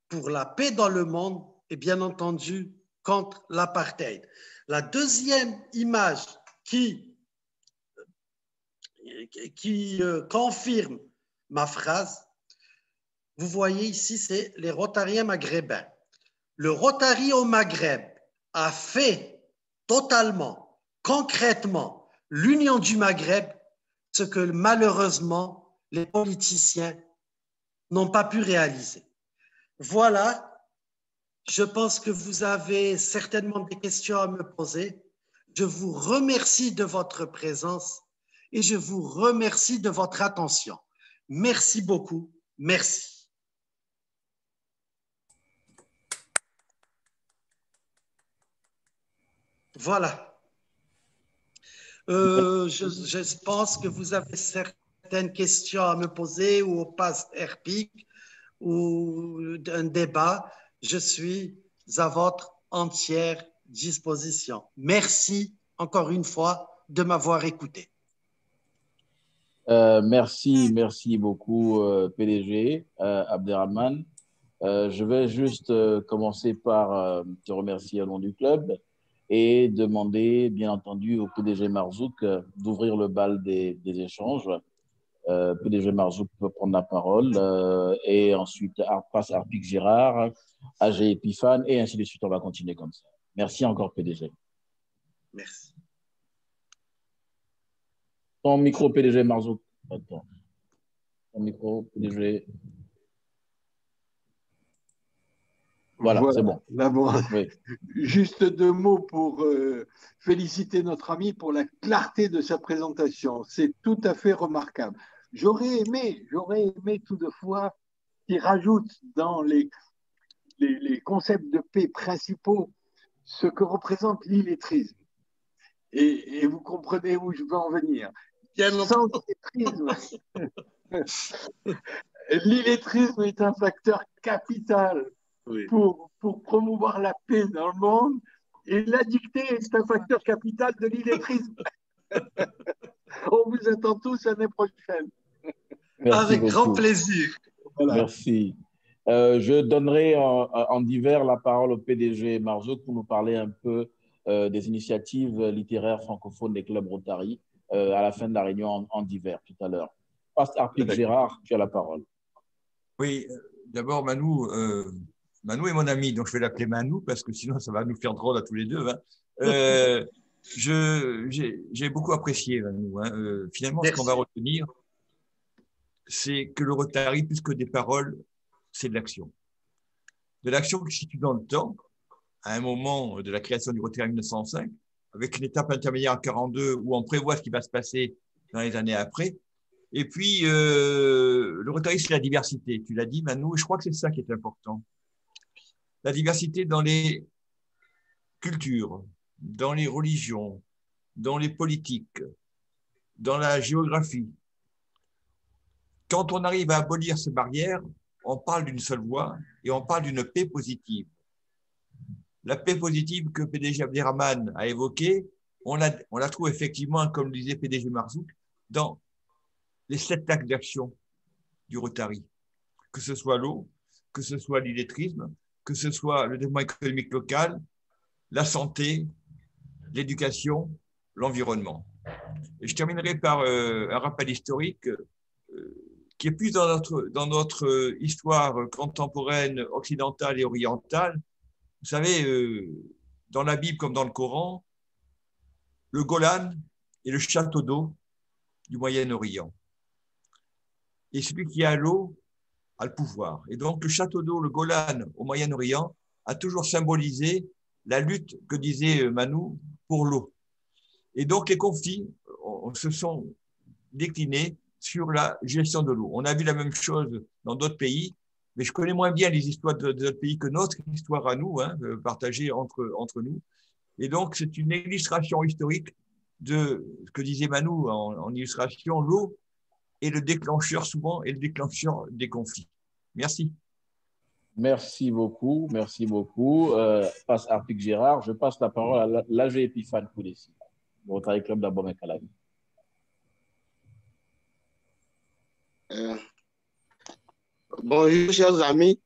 Speaker 4: pour la paix dans le monde et bien entendu contre l'apartheid. La deuxième image qui confirme ma phrase, vous voyez ici, c'est les Rotariens maghrébins. Le Rotary au Maghreb a fait totalement, concrètement, l'union du Maghreb, ce que malheureusement les politiciens n'ont pas pu réaliser. Voilà, je pense que vous avez certainement des questions à me poser. Je vous remercie de votre présence et je vous remercie de votre attention. Merci beaucoup. Merci. Voilà. Je pense que vous avez certaines questions à me poser ou au pass RPIC ou un débat. Je suis à votre entière disposition. Merci encore une fois de m'avoir écouté.
Speaker 1: Merci beaucoup, PDG Abderrahmane. Je vais juste commencer par te remercier au nom du club et demander, bien entendu, au PDG Marzouk d'ouvrir le bal des échanges. PDG Marzouk peut prendre la parole et ensuite passe Arpic Girard, AG Epiphane et ainsi de suite. On va continuer comme ça. Merci encore, PDG.
Speaker 4: Merci.
Speaker 1: Ton micro, PDG Marzouk. Attends. Ton micro, PDG. Voilà, c'est bon.
Speaker 5: Oui. Juste 2 mots pour féliciter notre ami pour la clarté de sa présentation. C'est tout à fait remarquable. J'aurais aimé toutefois qu'il rajoute dans les concepts de paix principaux ce que représente l'illettrisme. Et vous comprenez où je veux en venir. Sans l'illettrisme, l'illettrisme est un facteur capital pour promouvoir la paix dans le monde, et la dictée est un facteur capital de l'illettrisme. On vous attend tous l'année prochaine.
Speaker 1: Merci
Speaker 4: Avec
Speaker 1: beaucoup.
Speaker 4: grand plaisir.
Speaker 5: Voilà.
Speaker 1: Merci. Je donnerai en divers la parole au PDG Marzouk pour nous parler un peu des initiatives littéraires francophones des clubs Rotary à la fin de la réunion en divers tout à l'heure. Pasteur Arpic Gérard, tu as la parole.
Speaker 6: Oui, d'abord Manu est mon ami, donc je vais l'appeler Manu parce que sinon ça va nous faire drôle à tous les deux. Hein. J'ai beaucoup apprécié Manu. Hein. Finalement,
Speaker 4: Merci.
Speaker 6: Ce qu'on va retenir, c'est que le Rotary, plus que des paroles, c'est de l'action. De l'action qui se situe dans le temps, à un moment de la création du Rotary en 1905, avec une étape intermédiaire en 1942 où on prévoit ce qui va se passer dans les années après. Et puis, le Rotary, c'est la diversité. Tu l'as dit, Manu, et je crois que c'est ça qui est important. La diversité dans les cultures, dans les religions, dans les politiques, dans la géographie. Quand on arrive à abolir ces barrières, on parle d'une seule voix et on parle d'une paix positive. La paix positive que PDG Abderrahmane a évoquée, on la trouve effectivement, comme disait PDG Marzouk, dans les 7 axes d'action du Rotary. Que ce soit l'eau, que ce soit l'illettrisme, que ce soit le développement économique local, la santé, l'éducation, l'environnement. Et je terminerai par un rappel historique qui est plus dans notre histoire contemporaine, occidentale et orientale. Vous savez, dans la Bible comme dans le Coran, le Golan est le château d'eau du Moyen-Orient. Et celui qui a l'eau a le pouvoir. Et donc, le château d'eau, le Golan au Moyen-Orient, a toujours symbolisé la lutte que disait Manu pour l'eau. Et donc, les conflits se sont déclinés sur la gestion de l'eau. On a vu la même chose dans d'autres pays, mais je connais moins bien les histoires d'autres pays que notre histoire à nous, hein, partagée entre nous. Et donc, c'est une illustration historique de ce que disait Manu en illustration, l'eau est le déclencheur souvent et le déclencheur des conflits. Merci.
Speaker 1: Merci beaucoup, merci beaucoup. Passe Arpic Gérard, je passe la parole à l'AG Epiphane Koudessi, le Rotary Club d'Abomey-Calavi.
Speaker 7: Bonjour, chers amis.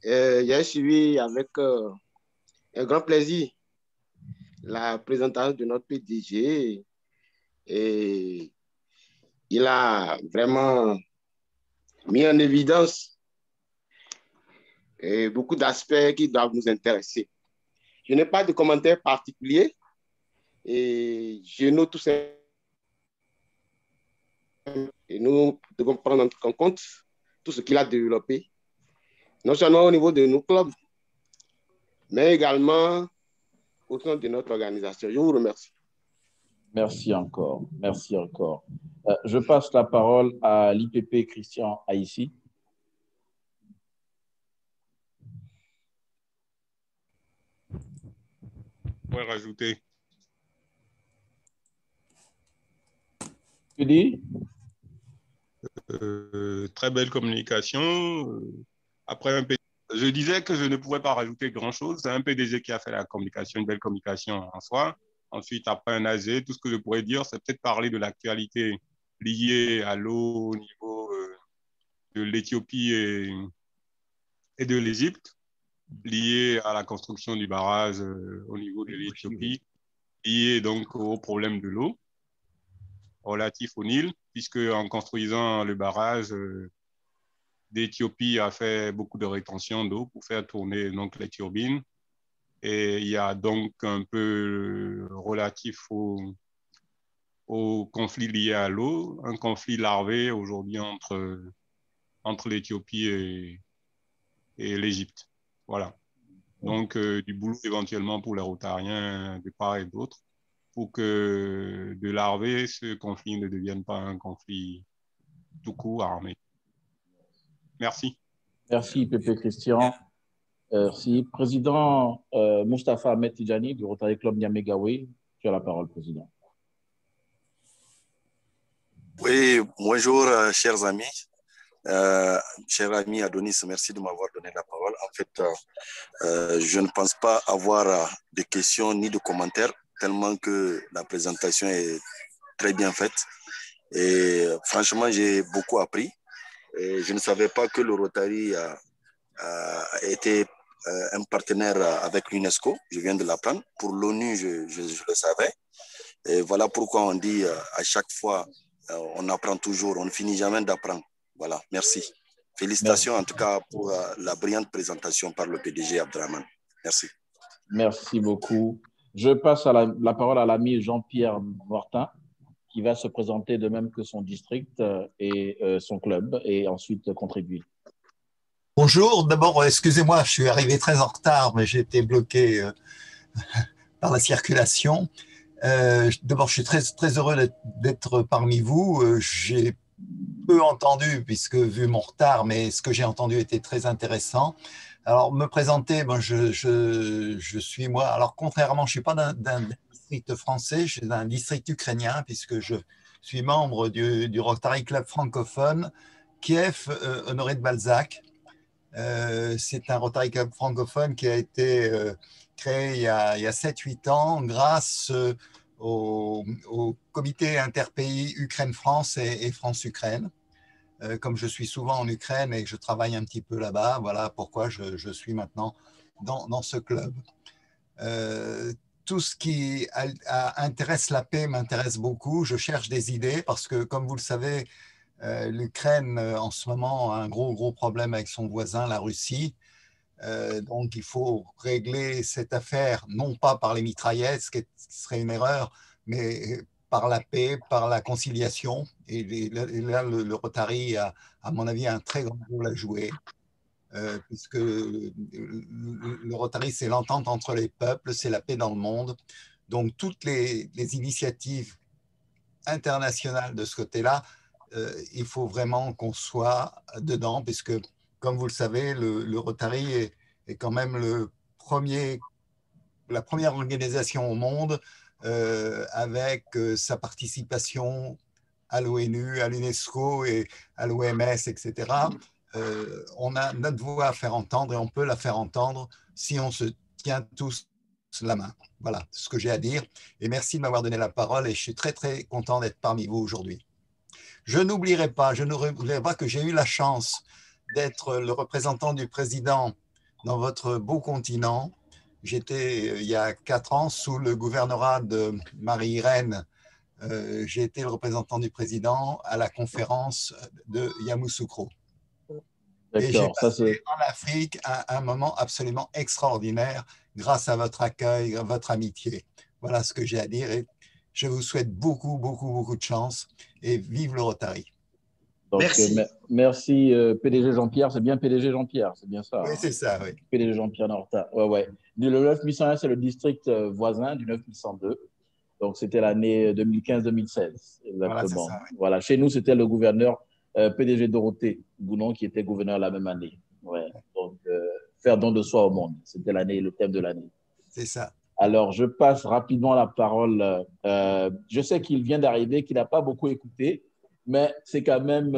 Speaker 7: J'ai suivi avec un grand plaisir la présentation de notre PDG et il a vraiment mis en évidence beaucoup d'aspects qui doivent nous intéresser. Je n'ai pas de commentaires particuliers et je note tout ça. Et nous devons prendre en compte tout ce qu'il a développé, non seulement au niveau de nos clubs, mais également au sein de notre organisation. Je vous remercie.
Speaker 1: Merci encore, merci encore. Je passe la parole à l'IPP Christian Haïssi.
Speaker 8: Ouais, rajouter.
Speaker 1: Tu dis?
Speaker 8: Très belle communication. Après un PDG, je disais que je ne pourrais pas rajouter grand-chose. C'est un PDG qui a fait la communication, une belle communication en soi. Ensuite, après un AG, tout ce que je pourrais dire, c'est peut-être parler de l'actualité liée à l'eau au niveau de l'Éthiopie et de l'Égypte, liée à la construction du barrage au niveau de l'Éthiopie, liée donc au problème de l'eau relatif au Nil, puisque en construisant le barrage d'Éthiopie a fait beaucoup de rétention d'eau pour faire tourner donc les turbines. Et il y a donc un peu relatif au conflit lié à l'eau, un conflit larvé aujourd'hui entre l'Éthiopie et l'Égypte. Voilà. Donc, du boulot éventuellement pour les Rotariens de part et d'autre, pour que de larver, ce conflit ne devienne pas un conflit tout court armé. Merci.
Speaker 1: Merci, Pépé Christian. Merci. Président Moustapha Ahmed Tidjani du Rotary Club Niamey-Gaoui, Tu as la parole, Président.
Speaker 9: Oui, bonjour, chers amis. Cher ami Adonis, merci de m'avoir donné la parole. En fait, je ne pense pas avoir de questions ni de commentaires, tellement que la présentation est très bien faite. Et franchement, j'ai beaucoup appris. Et je ne savais pas que le Rotary était un partenaire avec l'UNESCO. Je viens de l'apprendre. Pour l'ONU, je le savais. Et voilà pourquoi on dit à chaque fois, on apprend toujours, on ne finit jamais d'apprendre. Voilà, merci. Félicitations en tout cas pour la brillante présentation par le PDG Abdrahman. Merci.
Speaker 1: Merci beaucoup. Je passe la parole à l'ami Jean-Pierre Mortin, qui va se présenter de même que son district et son club, et ensuite contribuer.
Speaker 10: Bonjour, d'abord, excusez-moi, je suis arrivé très en retard, mais j'ai été bloqué par la circulation. D'abord, je suis très, très heureux d'être parmi vous. J'ai peu entendu, puisque vu mon retard, mais ce que j'ai entendu était très intéressant. Alors, me présenter, bon, je suis moi. Alors, contrairement, je ne suis pas d'un district français, je suis d'un district ukrainien, puisque je suis membre du Rotary Club francophone Kiev, Honoré de Balzac. C'est un Rotary Club francophone qui a été créé il y a 7-8 ans grâce au comité interpays Ukraine-France et France-Ukraine. Comme je suis souvent en Ukraine et que je travaille un petit peu là-bas, voilà pourquoi je suis maintenant dans ce club. Tout ce qui intéresse la paix m'intéresse beaucoup. Je cherche des idées parce que, comme vous le savez, l'Ukraine en ce moment a un gros problème avec son voisin, la Russie. Donc, il faut régler cette affaire, non pas par les mitraillettes, ce qui serait une erreur, mais par la paix, par la conciliation. Et là, le Rotary a, à mon avis, un très grand rôle à jouer, puisque le Rotary, c'est l'entente entre les peuples, c'est la paix dans le monde. Donc, toutes les initiatives internationales de ce côté-là, il faut vraiment qu'on soit dedans, puisque, comme vous le savez, le Rotary est quand même la première organisation au monde avec sa participation à l'ONU, à l'UNESCO et à l'OMS, etc. On a notre voix à faire entendre et on peut la faire entendre si on se tient tous la main. Voilà ce que j'ai à dire. Et merci de m'avoir donné la parole et je suis très, très content d'être parmi vous aujourd'hui. Je n'oublierai pas que j'ai eu la chance d'être le représentant du président dans votre beau continent. J'étais, il y a 4 ans, sous le gouvernorat de Marie-Irène, j'ai été le représentant du président à la conférence de Yamoussoukro. Et j'ai passé en Afrique un moment absolument extraordinaire grâce à votre accueil, à votre amitié. Voilà ce que j'ai à dire et je vous souhaite beaucoup de chance et vive le Rotary.
Speaker 1: Donc, merci PDG Jean-Pierre, c'est bien PDG Jean-Pierre, c'est bien ça.
Speaker 10: Oui, c'est ça, oui.
Speaker 1: PDG Jean-Pierre Norta, ouais. Le 9101, c'est le district voisin du 9102. Donc, c'était l'année 2015-2016, exactement. Voilà, ça, oui. Voilà, chez nous, c'était le gouverneur PDG Dorothée Gounon qui était gouverneur la même année. Ouais. Donc, faire don de soi au monde, c'était le thème de l'année.
Speaker 10: C'est ça.
Speaker 1: Alors, je passe rapidement la parole. Je sais qu'il vient d'arriver, qu'il n'a pas beaucoup écouté, mais c'est quand même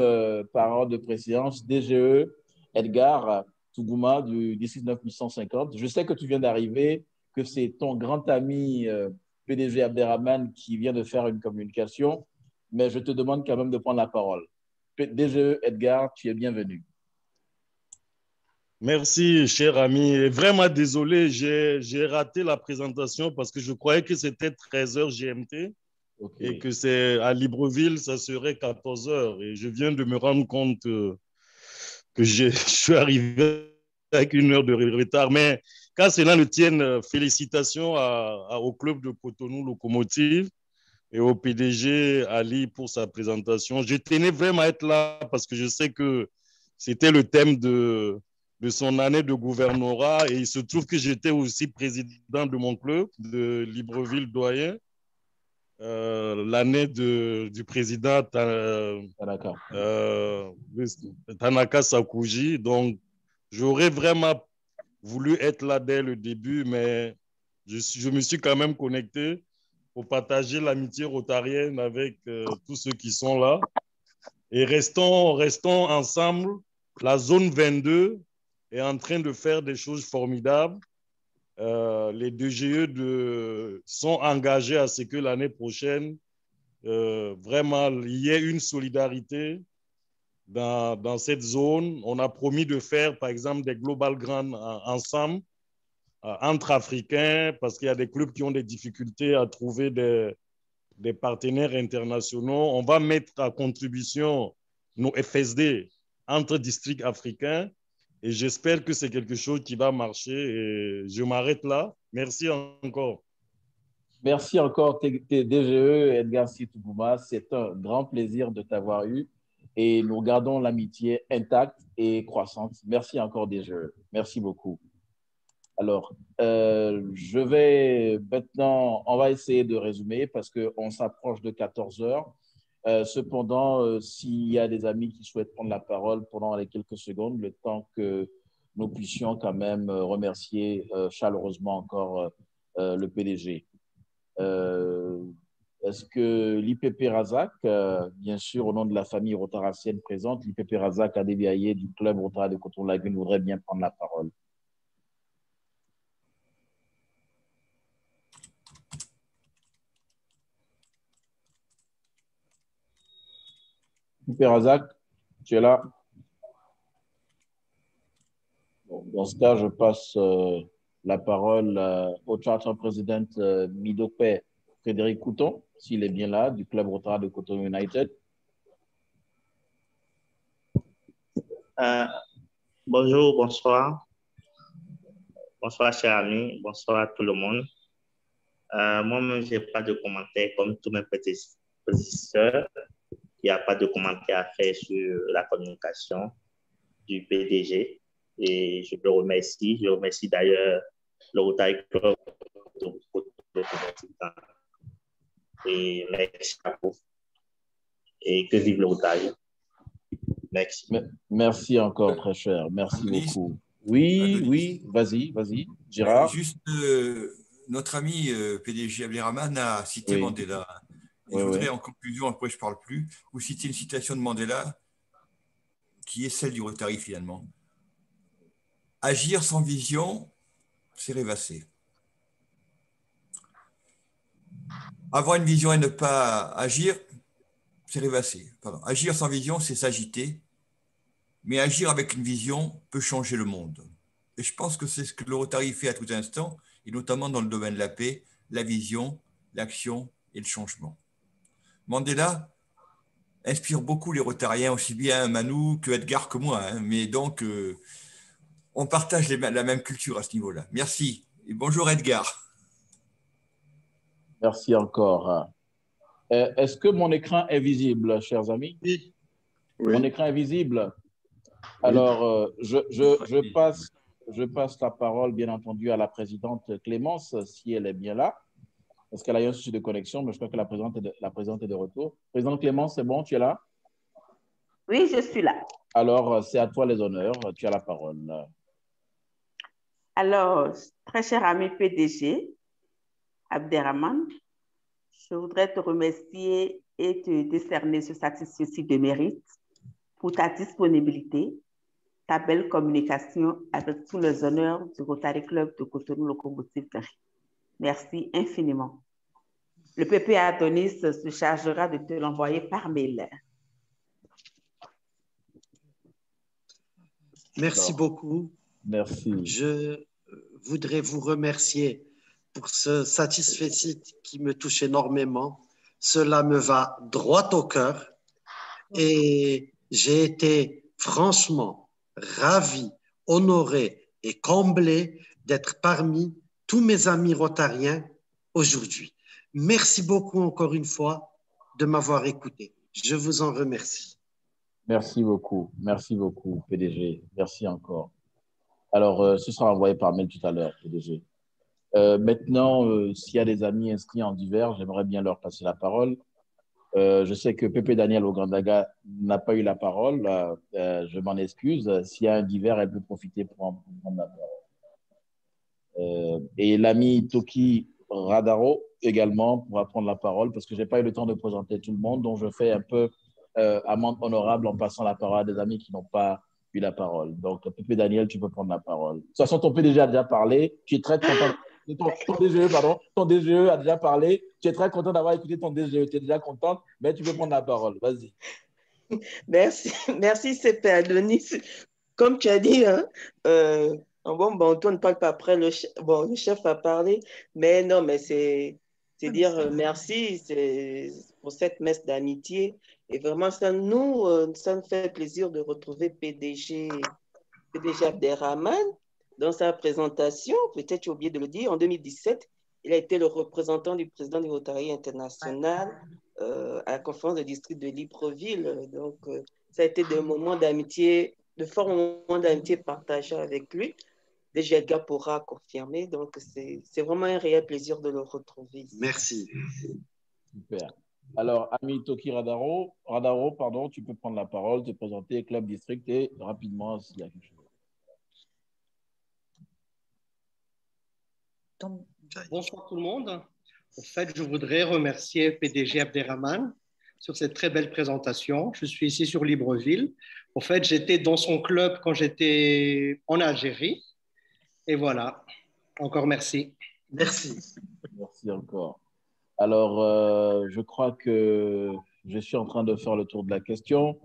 Speaker 1: par ordre de préséance, DGE Edgar Tougouma du district 9850. Je sais que tu viens d'arriver, que c'est ton grand ami PDG Abderrahmane qui vient de faire une communication, mais je te demande quand même de prendre la parole. DGE Edgar, tu es bienvenu.
Speaker 11: Merci, cher ami. Vraiment désolé, j'ai raté la présentation parce que je croyais que c'était 13h GMT. Okay. Et que c'est à Libreville, ça serait 14h. Et je viens de me rendre compte que je suis arrivé avec 1 heure de retard. Mais qu'à cela ne tienne, félicitations au club de Cotonou Locomotive et au PDG Ali pour sa présentation. Je tenais vraiment à être là parce que je sais que c'était le thème de son année de gouvernorat. Et il se trouve que j'étais aussi président de mon club de Libreville Doyen. L'année du président Tanaka Sakuji. Donc, j'aurais vraiment voulu être là dès le début, mais je me suis quand même connecté pour partager l'amitié rotarienne avec tous ceux qui sont là. Et restons ensemble. La zone 22 est en train de faire des choses formidables. Les DGE sont engagés à ce que l'année prochaine, vraiment, il y ait une solidarité dans cette zone. On a promis de faire, par exemple, des Global Grand ensemble, entre Africains, parce qu'il y a des clubs qui ont des difficultés à trouver des partenaires internationaux. On va mettre à contribution nos FSD entre districts africains et j'espère que c'est quelque chose qui va marcher. Et je m'arrête là. Merci encore.
Speaker 1: Merci encore, DGE Edgar Sitoubouma. C'est un grand plaisir de t'avoir eu et nous gardons l'amitié intacte et croissante. Merci encore, DGE. Merci beaucoup. Alors, je vais maintenant, on va essayer de résumer parce qu'on s'approche de 14 heures. Cependant, s'il y a des amis qui souhaitent prendre la parole pendant les quelques secondes, le temps que nous puissions quand même remercier chaleureusement encore le PDG. Est-ce que l'IPP Razak, bien sûr, au nom de la famille rotaracienne présente, l'IPP Razak Adébiaye du club Rotary de Cotonou-Lagune voudrait bien prendre la parole? l'IPP Razak, tu es là? Bon, dans ce cas, je passe la parole au Charter President Midopé Frédéric Couton, s'il est bien là, du club Rotary de Cotonou United.
Speaker 12: Bonjour, bonsoir. Bonsoir, chers amis. Bonsoir à tout le monde. Moi-même, je n'ai pas de commentaires comme tous mes prédécesseurs. Il n'y a pas de commentaires à faire sur la communication du PDG. Et je le remercie. Je remercie d'ailleurs le Rotary Club de Cotonou. Et merci à vous. Et que vive le Rotary. Merci.
Speaker 1: Merci encore, très cher. Merci beaucoup. Oui, vas-y, Gérard.
Speaker 6: Juste, notre ami PDG Abderrahmane a cité Mandela. Et je voudrais, en conclusion, après je ne parle plus, vous citer une citation de Mandela qui est celle du Rotary finalement. Agir sans vision, c'est rêvasser. Avoir une vision et ne pas agir, c'est rêvasser. Pardon. Agir sans vision, c'est s'agiter. Mais agir avec une vision peut changer le monde. Et je pense que c'est ce que le Rotary fait à tout instant, et notamment dans le domaine de la paix, la vision, l'action et le changement. Mandela inspire beaucoup les Rotariens, aussi bien Manu que Edgar que moi. Hein, mais donc, on partage la même culture à ce niveau-là. Merci. Et bonjour Edgar.
Speaker 1: Merci encore. Est-ce que mon écran est visible, chers amis?
Speaker 5: Oui.
Speaker 1: Mon écran est visible. Alors, je passe la parole, bien entendu, à la présidente Clémence, si elle est bien là, parce qu'elle a eu un souci de connexion, mais je crois que la présidente est de retour. Présidente Clémence, c'est bon, tu es là?
Speaker 2: Oui, je suis là.
Speaker 1: Alors, c'est à toi les honneurs, tu as la parole.
Speaker 2: Alors, très cher ami PDG, Abderrahmane, je voudrais te remercier et te décerner ce satisfecit de mérite pour ta disponibilité, ta belle communication avec tous les honneurs du Rotary Club de Cotonou Locomotive Paris. Merci infiniment. Le PP Adonis se chargera de te l'envoyer par mail.
Speaker 4: Merci beaucoup.
Speaker 1: Merci.
Speaker 4: Je voudrais vous remercier pour ce satisfecit qui me touche énormément. Cela me va droit au cœur et j'ai été franchement ravi, honoré et comblé d'être parmi tous mes amis rotariens aujourd'hui. Merci beaucoup encore une fois de m'avoir écouté. Je vous en remercie.
Speaker 1: Merci beaucoup, PDG. Merci encore. Alors, ce sera envoyé par mail tout à l'heure, PDG. Maintenant, s'il y a des amis inscrits en divers, j'aimerais bien leur passer la parole. Je sais que Pépé Daniel Ogandaga n'a pas eu la parole. Je m'en excuse. S'il y a un divers, elle peut profiter pour prendre la parole. Et l'ami Toki Radaro également pourra prendre la parole parce que je n'ai pas eu le temps de présenter tout le monde, donc je fais un peu amende honorable en passant la parole à des amis qui n'ont pas eu la parole. Donc, Pépé Daniel, tu peux prendre la parole. De toute façon, ton PDG a déjà parlé. Tu es très content. Ton DGE a déjà parlé. Tu es très content d'avoir écouté ton DGE. Tu es déjà contente, mais tu peux prendre la parole. Vas-y.
Speaker 13: Merci, CP Adonis. Comme tu as dit, hein, toi ne parle pas après, le chef a parlé, mais non, mais c'est dire merci pour cette messe d'amitié. Et vraiment, ça nous fait plaisir de retrouver PDG Abderrahmane dans sa présentation. Peut-être j'ai oublié de le dire, en 2017, il a été le représentant du président du Rotary International à la conférence de district de Libreville. Donc, ça a été des moments d'amitié, de forts moments d'amitié partagés avec lui. DG Edgar pourra confirmer. Donc, c'est vraiment un réel plaisir de le retrouver.
Speaker 4: Merci.
Speaker 1: Super. Alors, Ami Toki Radaro, tu peux prendre la parole, te présenter Club District et rapidement s'il y a quelque chose.
Speaker 14: Bonsoir tout le monde. En fait, je voudrais remercier PDG Abderrahmane sur cette très belle présentation. Je suis ici sur Libreville. En fait, j'étais dans son club quand j'étais en Algérie. Et voilà. Encore merci.
Speaker 4: Merci.
Speaker 1: Merci encore. Alors, je crois que je suis en train de faire le tour de la question.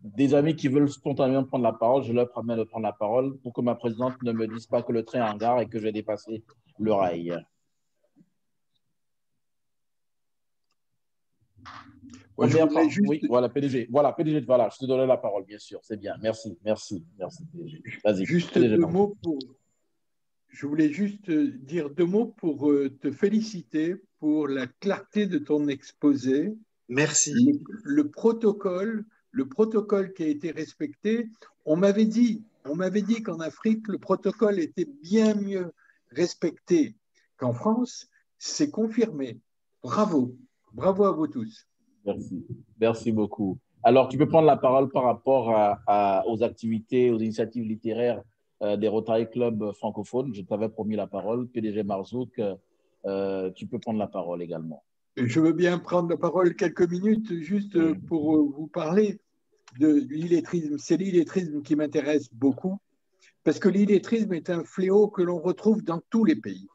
Speaker 1: Des amis qui veulent spontanément prendre la parole, je leur promets de prendre la parole pour que ma présidente ne me dise pas que le train est en gare et que j'ai dépassé le rail. Oui, voilà, PDG. Voilà, PDG, voilà, je te donne la parole, bien sûr. C'est bien. Merci, PDG. Vas-y.
Speaker 5: Juste
Speaker 1: PDG,
Speaker 5: deux mots pour... Je voulais juste dire deux mots pour te féliciter pour la clarté de ton exposé.
Speaker 4: Merci.
Speaker 5: Le protocole qui a été respecté, on m'avait dit qu'en Afrique, le protocole était bien mieux respecté qu'en France. C'est confirmé. Bravo. Bravo à vous tous.
Speaker 1: Merci beaucoup. Alors, tu peux prendre la parole par rapport aux activités, aux initiatives littéraires des Rotary Club francophones. Je t'avais promis la parole. PDG Marzouk, tu peux prendre la parole également.
Speaker 5: Je veux bien prendre la parole quelques minutes juste pour vous parler de l'illettrisme. C'est l'illettrisme qui m'intéresse beaucoup parce que l'illettrisme est un fléau que l'on retrouve dans tous les pays.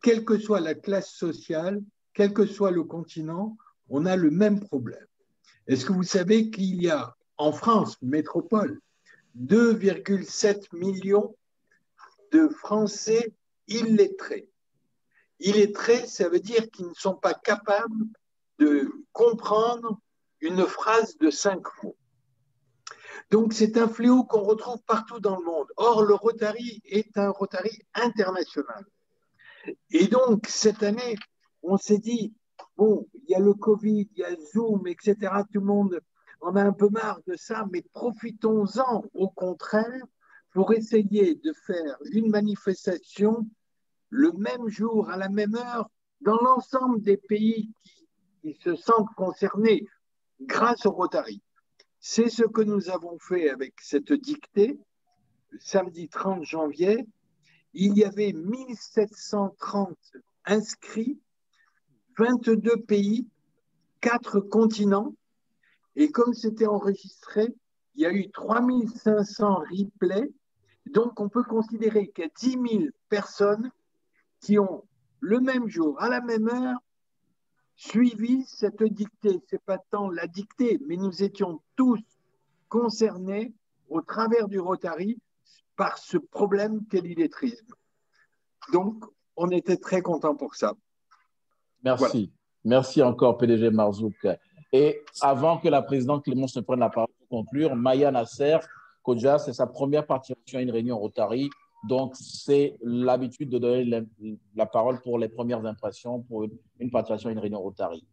Speaker 5: Quelle que soit la classe sociale, quel que soit le continent, on a le même problème. Est-ce que vous savez qu'il y a en France, métropole, 2,7 millions de Français illettrés? Illettrés, ça veut dire qu'ils ne sont pas capables de comprendre une phrase de 5 mots. Donc, c'est un fléau qu'on retrouve partout dans le monde. Or, le Rotary est un Rotary international. Et donc, cette année, on s'est dit, bon, il y a le Covid, il y a Zoom, etc. Tout le monde en a un peu marre de ça, mais profitons-en au contraire pour essayer de faire une manifestation le même jour, à la même heure, dans l'ensemble des pays qui se sentent concernés grâce au Rotary. C'est ce que nous avons fait avec cette dictée. Samedi 30 janvier, il y avait 1730 inscrits, 22 pays, 4 continents. Et comme c'était enregistré, il y a eu 3500 replays. Donc, on peut considérer qu'il y a 10 000 personnes qui ont, le même jour, à la même heure, suivi cette dictée. Ce n'est pas tant la dictée, mais nous étions tous concernés au travers du Rotary par ce problème qu'est l'illettrisme. Donc, on était très contents pour ça.
Speaker 1: Merci. Voilà. Merci encore, PDG Marzouk. Et avant que la présidente Clémence ne prenne la parole pour conclure, Maya Nasser Kodja, c'est sa première participation à une réunion Rotary. Donc, c'est l'habitude de donner la parole pour les premières impressions pour une participation à une réunion Rotary.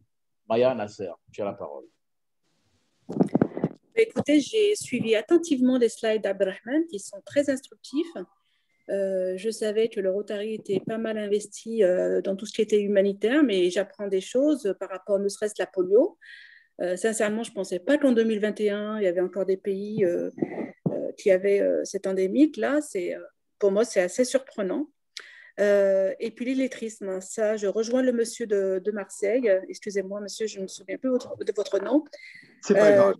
Speaker 1: Maya Nasser, tu as la parole.
Speaker 3: Écoutez, j'ai suivi attentivement les slides d'Abderrahmane qui sont très instructifs. Je savais que le Rotary était pas mal investi dans tout ce qui était humanitaire, mais j'apprends des choses par rapport, ne serait-ce que la polio. Sincèrement, je ne pensais pas qu'en 2021, il y avait encore des pays qui avaient cette endémique. Là, pour moi, c'est assez surprenant. Et puis l'illettrisme, ça, je rejoins le monsieur de Marseille. Excusez-moi, monsieur, je ne me souviens plus de votre nom.
Speaker 5: C'est pas grave.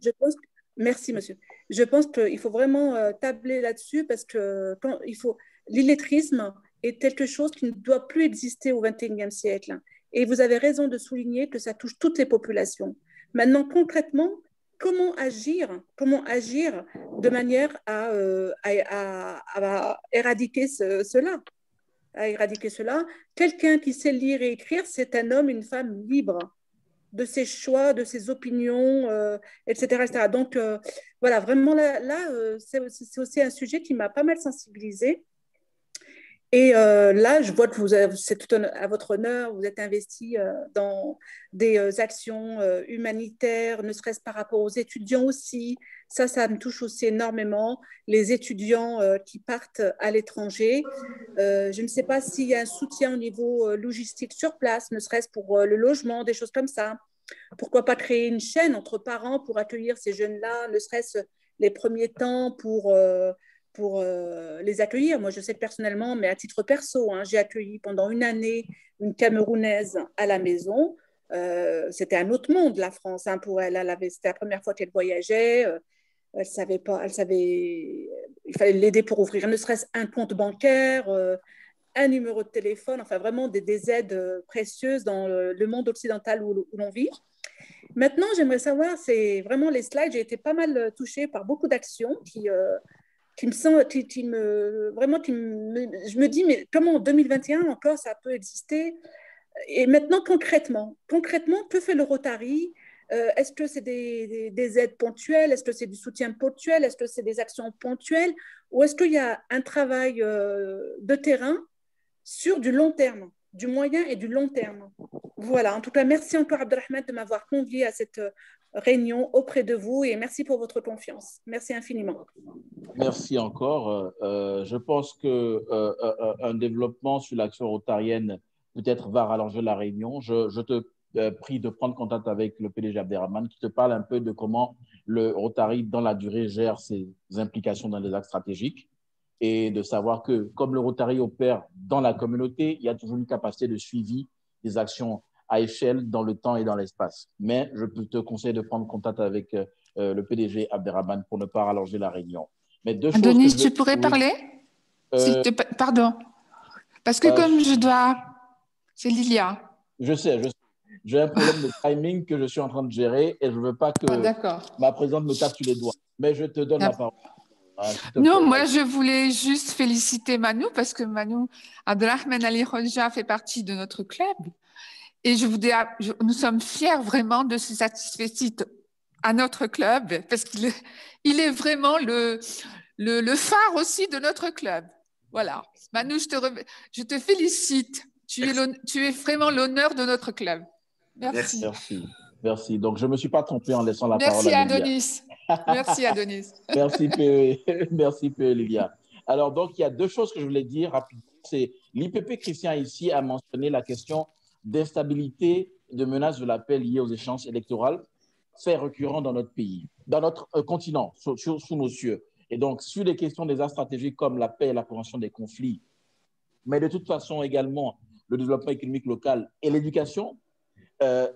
Speaker 3: Merci, monsieur. Je pense qu'il faut vraiment tabler là-dessus parce que l'illettrisme est quelque chose qui ne doit plus exister au XXIe siècle. Et vous avez raison de souligner que ça touche toutes les populations. Maintenant, concrètement, comment agir de manière à éradiquer cela? Quelqu'un qui sait lire et écrire, c'est un homme, une femme libre de ses choix, de ses opinions, etc., etc. Donc, voilà, vraiment, c'est aussi un sujet qui m'a pas mal sensibilisée. Et là, je vois que c'est tout à votre honneur, vous êtes investi dans des actions humanitaires, ne serait-ce par rapport aux étudiants aussi. Ça me touche aussi énormément, les étudiants qui partent à l'étranger. Je ne sais pas s'il y a un soutien au niveau logistique sur place, ne serait-ce pour le logement, des choses comme ça. Pourquoi pas créer une chaîne entre parents pour accueillir ces jeunes-là, ne serait-ce les premiers temps pour les accueillir. Moi, je sais que personnellement, mais à titre perso, j'ai accueilli pendant une année une Camerounaise à la maison. C'était un autre monde, la France, pour elle. C'était la première fois qu'elle voyageait. Elle savait pas, il fallait l'aider pour ouvrir ne serait-ce un compte bancaire, un numéro de téléphone, enfin vraiment des aides précieuses dans le monde occidental où l'on vit. Maintenant, j'aimerais savoir, c'est vraiment les slides, j'ai été pas mal touchée par beaucoup d'actions je me dis, mais comment en 2021 encore ça peut exister? Et maintenant, concrètement, que fait le Rotary? Est-ce que c'est des aides ponctuelles? Est-ce que c'est du soutien ponctuel? Est-ce que c'est des actions ponctuelles? Ou est-ce qu'il y a un travail de terrain sur du long terme, du moyen et du long terme? Voilà, en tout cas, merci encore Abdelrahman de m'avoir convié à cette réunion auprès de vous et merci pour votre confiance. Merci infiniment.
Speaker 1: Merci encore. Je pense qu'un développement sur l'action rotarienne peut-être va rallonger la réunion. Je te prie de prendre contact avec le PDG Abderrahman qui te parle un peu de comment le Rotary, dans la durée, gère ses implications dans les axes stratégiques et de savoir que comme le Rotary opère dans la communauté, il y a toujours une capacité de suivi des actions à échelle dans le temps et dans l'espace. Mais je te conseille de prendre contact avec le PDG Abderrahman pour ne pas rallonger la réunion. Mais
Speaker 15: Adonis, tu pourrais parler Pardon. Parce que comme je dois... C'est Lilia.
Speaker 1: Je sais. J'ai un problème de timing que je suis en train de gérer et je ne veux pas que ma présidente me tape sur les doigts. Mais je te donne la parole.
Speaker 15: Non, moi, je voulais juste féliciter Manu parce que Manu Abdelrahman Ali Khodja fait partie de notre club. Et nous sommes fiers vraiment de ce satisfait à notre club parce qu'il est vraiment le phare aussi de notre club. Voilà. Manu, je te félicite. Tu es vraiment l'honneur de notre club. Merci.
Speaker 1: Merci. Donc, je ne me suis pas trompé en laissant la parole à
Speaker 15: Adonis. Merci, Adonis.
Speaker 1: Merci, P. Lilia. Alors, donc, il y a deux choses que je voulais dire rapidement. C'est l'IPP Christian ici a mentionné la question d'instabilité et de menace de la paix liée aux échéances électorales, fait récurrent dans notre pays, dans notre continent, sous nos cieux. Et donc, sur les questions des axes stratégiques comme la paix et la prévention des conflits, mais de toute façon également le développement économique local et l'éducation,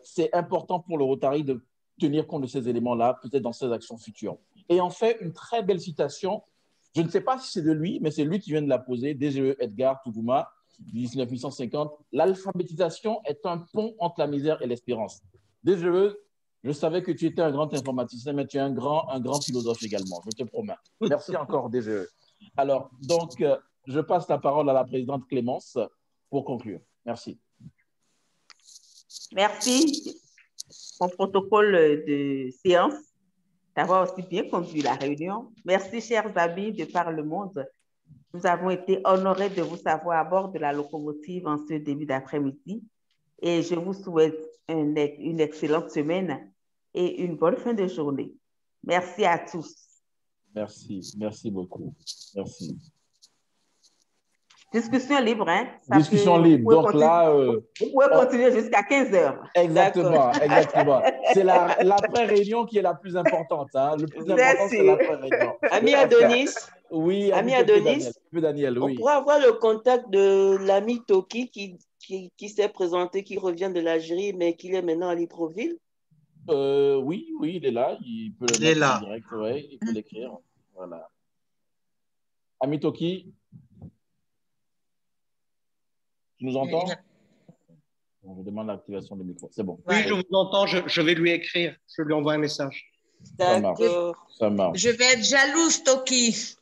Speaker 1: c'est important pour le Rotary de tenir compte de ces éléments-là, peut-être dans ses actions futures. Et en fait, une très belle citation, je ne sais pas si c'est de lui, mais c'est lui qui vient de la poser, DGE Edgar Tougouma, 1950. L'alphabétisation est un pont entre la misère et l'espérance. DGE, je savais que tu étais un grand informaticien, mais tu es un grand philosophe également, je te promets. Merci encore, DGE. Alors, donc, je passe la parole à la présidente Clémence pour conclure. Merci.
Speaker 2: Merci. Mon protocole de séance d'avoir aussi bien conduit la réunion. Merci, chers amis de Par le Monde. Nous avons été honorés de vous savoir à bord de la locomotive en ce début d'après-midi et je vous souhaite une excellente semaine et une bonne fin de journée. Merci à tous.
Speaker 1: Merci beaucoup. Merci.
Speaker 2: Discussion libre, hein?
Speaker 1: Discussion libre. Donc là...
Speaker 2: vous pouvez continuer jusqu'à 15 heures.
Speaker 1: Exactement, exactement. C'est l'après-réunion qui est la plus importante. Hein. Le plus important, c'est l'après-réunion.
Speaker 13: Ami Adonis.
Speaker 1: Oui,
Speaker 13: ami Adonis.
Speaker 1: Daniel, oui.
Speaker 13: On pourrait avoir le contact de l'ami Toki qui s'est présenté, qui revient de l'Algérie, mais qui est maintenant à Libreville.
Speaker 1: Oui, il est là. Il peut le mettre en direct, ouais, il peut l'écrire. Voilà. Ami Toki, tu nous entends? Je demande l'activation du micro. C'est bon.
Speaker 14: Oui, je vous entends. Je vais lui écrire. Je lui envoie un message.
Speaker 13: D'accord.
Speaker 1: Ça marche.
Speaker 16: Je vais être jalouse, Toki.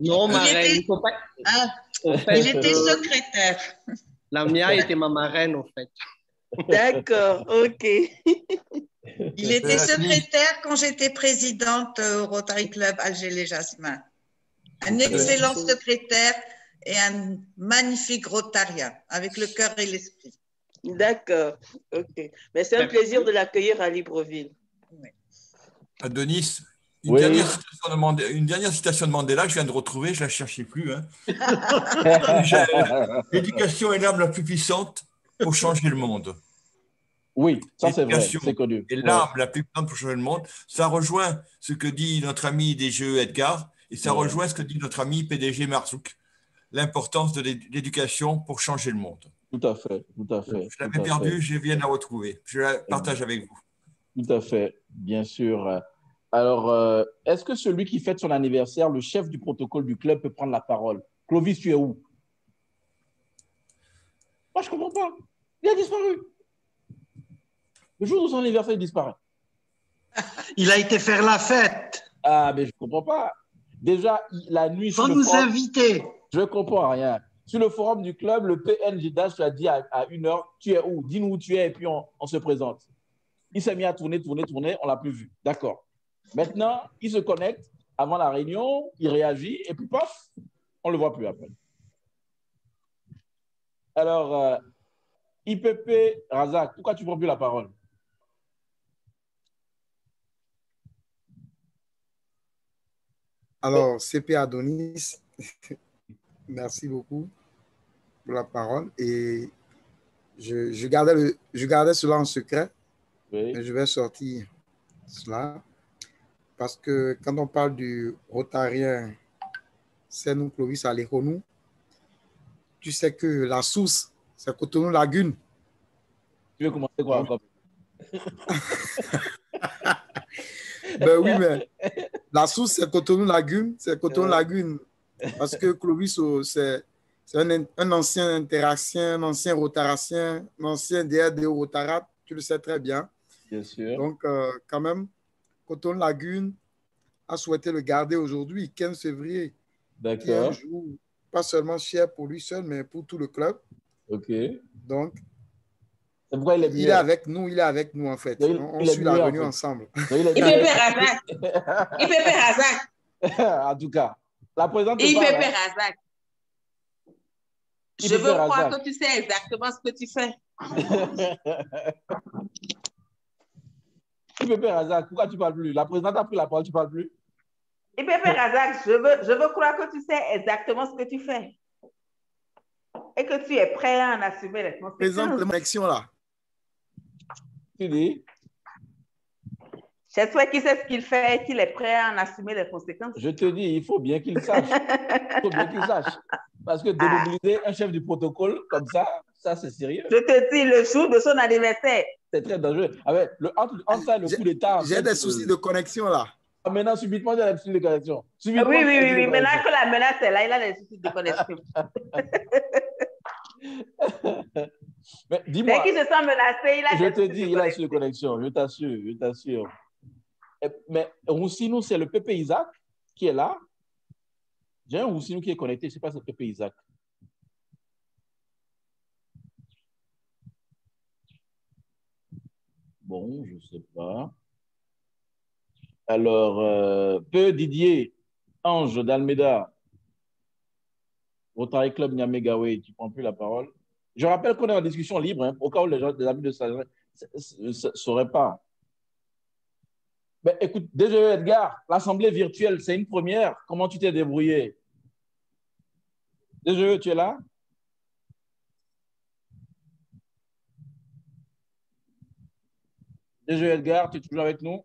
Speaker 14: Non, ma reine, il faut pas...
Speaker 16: Il était secrétaire.
Speaker 14: La mienne était ma marraine, au fait.
Speaker 13: D'accord, ok.
Speaker 16: Il était secrétaire quand j'étais présidente au Rotary Club Alger-les-Jasmins. Un excellent secrétaire et un magnifique rotarien, avec le cœur et l'esprit.
Speaker 13: D'accord, ok. Mais c'est un plaisir de l'accueillir à Libreville.
Speaker 16: Oui.
Speaker 6: Denis, une dernière citation de Mandela que je viens de retrouver, je ne la cherchais plus. Hein. L'éducation est l'arme la plus puissante pour changer le monde.
Speaker 1: Oui, ça c'est vrai, c'est connu.
Speaker 6: Et l'arme la plus puissante pour changer le monde, ça rejoint ce que dit notre ami des Jeux Edgar, et ça rejoint ce que dit notre ami PDG Marzouk, l'importance de l'éducation pour changer le monde.
Speaker 1: Tout à fait, tout à fait.
Speaker 6: Je l'avais perdue, je viens de la retrouver. Je la partage avec vous.
Speaker 1: Tout à fait, bien sûr. Alors, est-ce que celui qui fête son anniversaire, le chef du protocole du club, peut prendre la parole? Clovis, tu es où? Moi, je ne comprends pas. Il a disparu. Le jour de son anniversaire, il disparaît.
Speaker 4: Il a été faire la fête.
Speaker 1: Ah, mais je ne comprends pas. Déjà, la nuit...
Speaker 4: Faut nous inviter.
Speaker 1: Je ne comprends rien. Sur le forum du club, le PNJ Dash a dit à 1h, tu es où? Dis-nous où tu es et puis on se présente. Il s'est mis à tourner, on ne l'a plus vu. D'accord. Maintenant, il se connecte avant la réunion, il réagit et puis paf, on ne le voit plus après. Alors, IPP Razak, pourquoi tu ne prends plus la parole?
Speaker 17: Alors, CP Adonis, merci beaucoup pour la parole. Et je gardais cela en secret, mais je vais sortir cela. Parce que quand on parle du rotarien Senou Clovis Aléronou, tu sais que la source, c'est Cotonou Lagune.
Speaker 1: Tu veux commencer quoi encore?
Speaker 17: Ben oui, mais la source, c'est Cotonou Lagune. C'est Cotonou Lagune. Parce que Clovis, c'est un ancien interacien, un ancien rotaracien, un ancien DRD rotarat. Tu le sais très bien.
Speaker 1: Bien sûr.
Speaker 17: Donc, quand même, Cotonou Lagune a souhaité le garder aujourd'hui, 15 février.
Speaker 1: D'accord.
Speaker 17: Un jour pas seulement cher pour lui seul, mais pour tout le club.
Speaker 1: OK.
Speaker 17: Donc,
Speaker 1: il
Speaker 17: est avec nous, en fait. On suit la réunion ensemble.
Speaker 16: IPP Razak. IPP Razak.
Speaker 1: En tout cas, la présidente.
Speaker 2: IPP Razak. Je veux croire que tu sais exactement ce que tu fais.
Speaker 1: IPP Razak, pourquoi tu ne parles plus? La présidente a pris la parole, tu ne parles plus?
Speaker 2: IPP Razak, je veux croire que tu sais exactement ce que tu fais. Et que tu es prêt à en assumer les conséquences.
Speaker 17: Présente la connexion là.
Speaker 1: Tu dis?
Speaker 2: J'espère qu'il sait ce qu'il fait et qu'il est prêt à en assumer les conséquences.
Speaker 1: Je te dis, il faut bien qu'il sache. Il faut bien qu'il sache. Parce que démobiliser un chef du protocole comme ça c'est sérieux.
Speaker 2: Je te dis, le jour de son anniversaire.
Speaker 1: C'est très dangereux. Entre ça et le coup d'État.
Speaker 17: J'ai des soucis de connexion là.
Speaker 1: Maintenant, subitement, il y a des soucis de connexion.
Speaker 2: Oui. Maintenant que la menace est là, il a des soucis de connexion.
Speaker 1: Mais dis-moi.
Speaker 2: Dès qu'il se sent menacé, il a
Speaker 1: Je te dis, il a des soucis de connexion. Je t'assure. Mais Roussinou, c'est le Pépé Isaac qui est là. J'ai un Roussinou qui est connecté. Je ne sais pas si c'est Pépé Isaac. Bon, je ne sais pas. Alors, Didier, Ange d'Almeida, Rotary Club Niamey-Gawé, tu ne prends plus la parole. Je rappelle qu'on est en discussion libre, hein, au cas où les amis de ça ne sauraient pas. Mais écoute, DGE Edgar, l'assemblée virtuelle, c'est une première. Comment tu t'es débrouillé? DGE, tu es là? DGE Edgar, tu es toujours avec nous?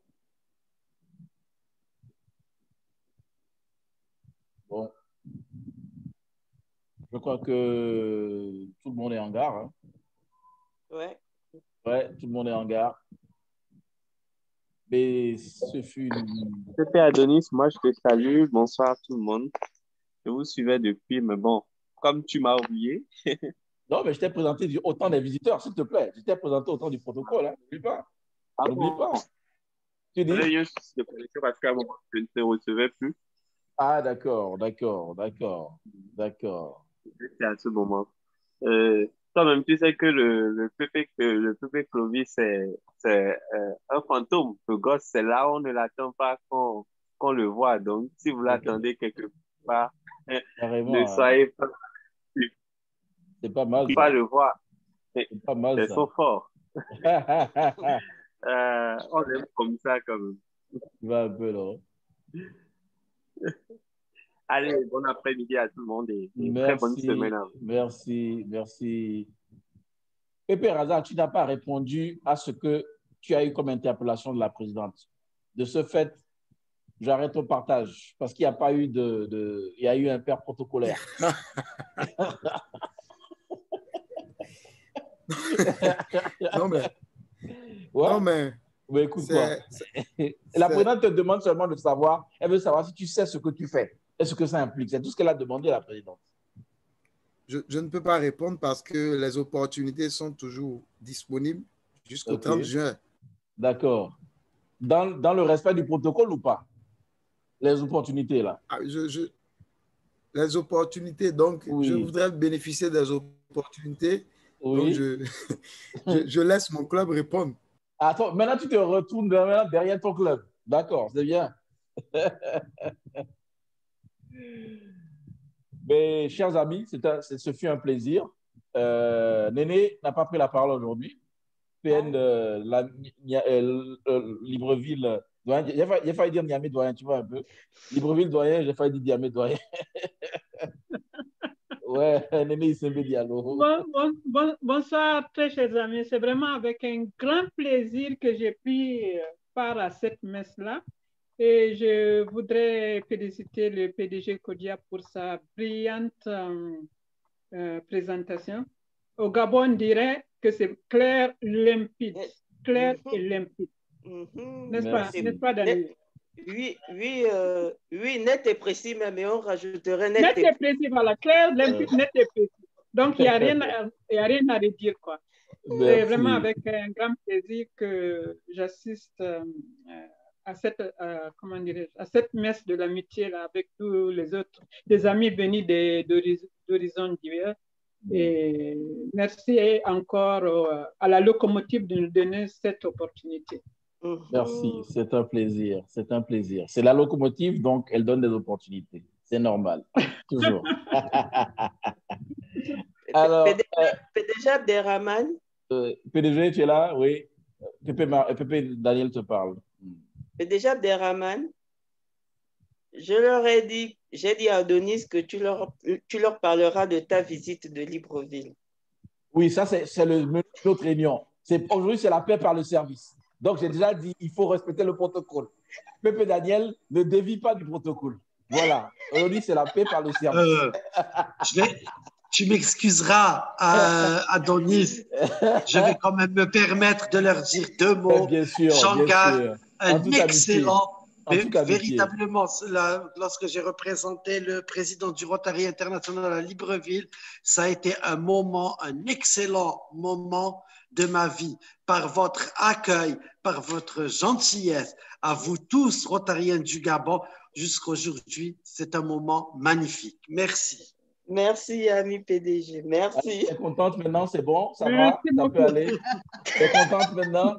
Speaker 1: Bon. Je crois que tout le monde est en gare. Hein?
Speaker 13: Ouais.
Speaker 1: Ouais, tout le monde est en gare. Mais ce fut
Speaker 18: Pépé Adonis, moi je te salue. Bonsoir tout le monde. Je vous suivais depuis, mais bon, comme tu m'as oublié.
Speaker 1: Non, mais je t'ai présenté autant des visiteurs, s'il te plaît. Je t'ai présenté autant du protocole. Hein. N'oublie pas.
Speaker 18: Ah
Speaker 1: N'oublie
Speaker 18: bon?
Speaker 1: pas. Tu dis?
Speaker 18: J'avais eu un souci de connexion parce qu'à un moment, je ne te recevais plus.
Speaker 1: Ah, d'accord.
Speaker 18: C'est à ce moment. Toi-même, tu sais que le pépé Clovis, c'est un fantôme. Le gosse, c'est là où on ne l'attend pas qu'on le voit. Donc, si vous l'attendez quelque part, ne soyez pas surpris.
Speaker 1: C'est pas mal.
Speaker 18: Pas le voir.
Speaker 1: C'est pas mal.
Speaker 18: C'est trop fort. On aime comme ça, quand même.
Speaker 1: Tu vas un peu là.
Speaker 18: Allez, bon après-midi à tout le monde et très bonne semaine à vous.
Speaker 1: Merci. Pépé Razak, tu n'as pas répondu à ce que tu as eu comme interpellation de la présidente. De ce fait, j'arrête au partage parce qu'il n'y a pas eu il y a eu un père protocolaire.
Speaker 17: Non, mais...
Speaker 1: Ouais.
Speaker 17: Non, mais
Speaker 1: écoute, la présidente te demande seulement de savoir, elle veut savoir si tu sais ce que tu fais et ce que ça implique. C'est tout ce qu'elle a demandé à la présidente.
Speaker 17: Je ne peux pas répondre parce que les opportunités sont toujours disponibles jusqu'au 30 juin.
Speaker 1: D'accord. Dans le respect du protocole ou pas? Les opportunités, là.
Speaker 17: Les opportunités, donc, je voudrais bénéficier des opportunités.
Speaker 1: Oui.
Speaker 17: Donc, je laisse mon club répondre.
Speaker 1: Attends, maintenant, tu te retournes derrière ton club. D'accord, c'est bien. Mais, chers amis, ce fut un plaisir. Néné n'a pas pris la parole aujourd'hui. PN Libreville, doyen, j'ai failli dire Niamey doyen, tu vois un peu. Libreville doyen, j'ai failli dire Niamey doyen. Ouais, Néné Issembe Diallo.
Speaker 19: Bonsoir, très chers amis. C'est vraiment avec un grand plaisir que j'ai pris part à cette messe-là. Et je voudrais féliciter le PDG Kodia pour sa brillante présentation. Au Gabon, on dirait que c'est clair, limpide. Clair et limpide. N'est-ce pas, Daniel?
Speaker 13: Oui, net et précis, même, et on rajouterait
Speaker 19: net et précis. Voilà, clair, limpide, net et précis. Donc, il n'y a rien à redire, quoi. C'est vraiment avec un grand plaisir que j'assiste à cette messe de l'amitié là, avec tous les autres, des amis venus d'horizons divers. Et merci encore à la locomotive de nous donner cette opportunité.
Speaker 1: Merci, c'est un plaisir, c'est un plaisir. C'est la locomotive, donc elle donne des opportunités. C'est normal, toujours.
Speaker 13: Alors, PDG Abderrahmane.
Speaker 1: PDG, tu es là? Oui. Pépé Daniel te parle.
Speaker 13: PDG Abderrahmane, j'ai dit à Adonis que tu leur parleras de ta visite de Libreville.
Speaker 1: Oui, ça, c'est notre réunion. Aujourd'hui, c'est la paix par le service. Donc, j'ai déjà dit, il faut respecter le protocole. Pépé Daniel ne dévie pas du protocole. Voilà. Aujourd'hui, c'est la paix par le service.
Speaker 4: Tu m'excuseras, Adonis. Je vais quand même me permettre de leur dire deux mots.
Speaker 1: Bien sûr.
Speaker 4: Jean Gard, un excellent.
Speaker 1: Mais
Speaker 4: véritablement, lorsque j'ai représenté le président du Rotary International à Libreville, ça a été un excellent moment de ma vie. Par votre accueil, par votre gentillesse, à vous tous, Rotariens du Gabon, jusqu'aujourd'hui, c'est un moment magnifique. Merci.
Speaker 13: Merci, ami PDG. Merci.
Speaker 1: T'es contente maintenant? C'est bon? Ça va? Ça peut aller? T'es contente maintenant?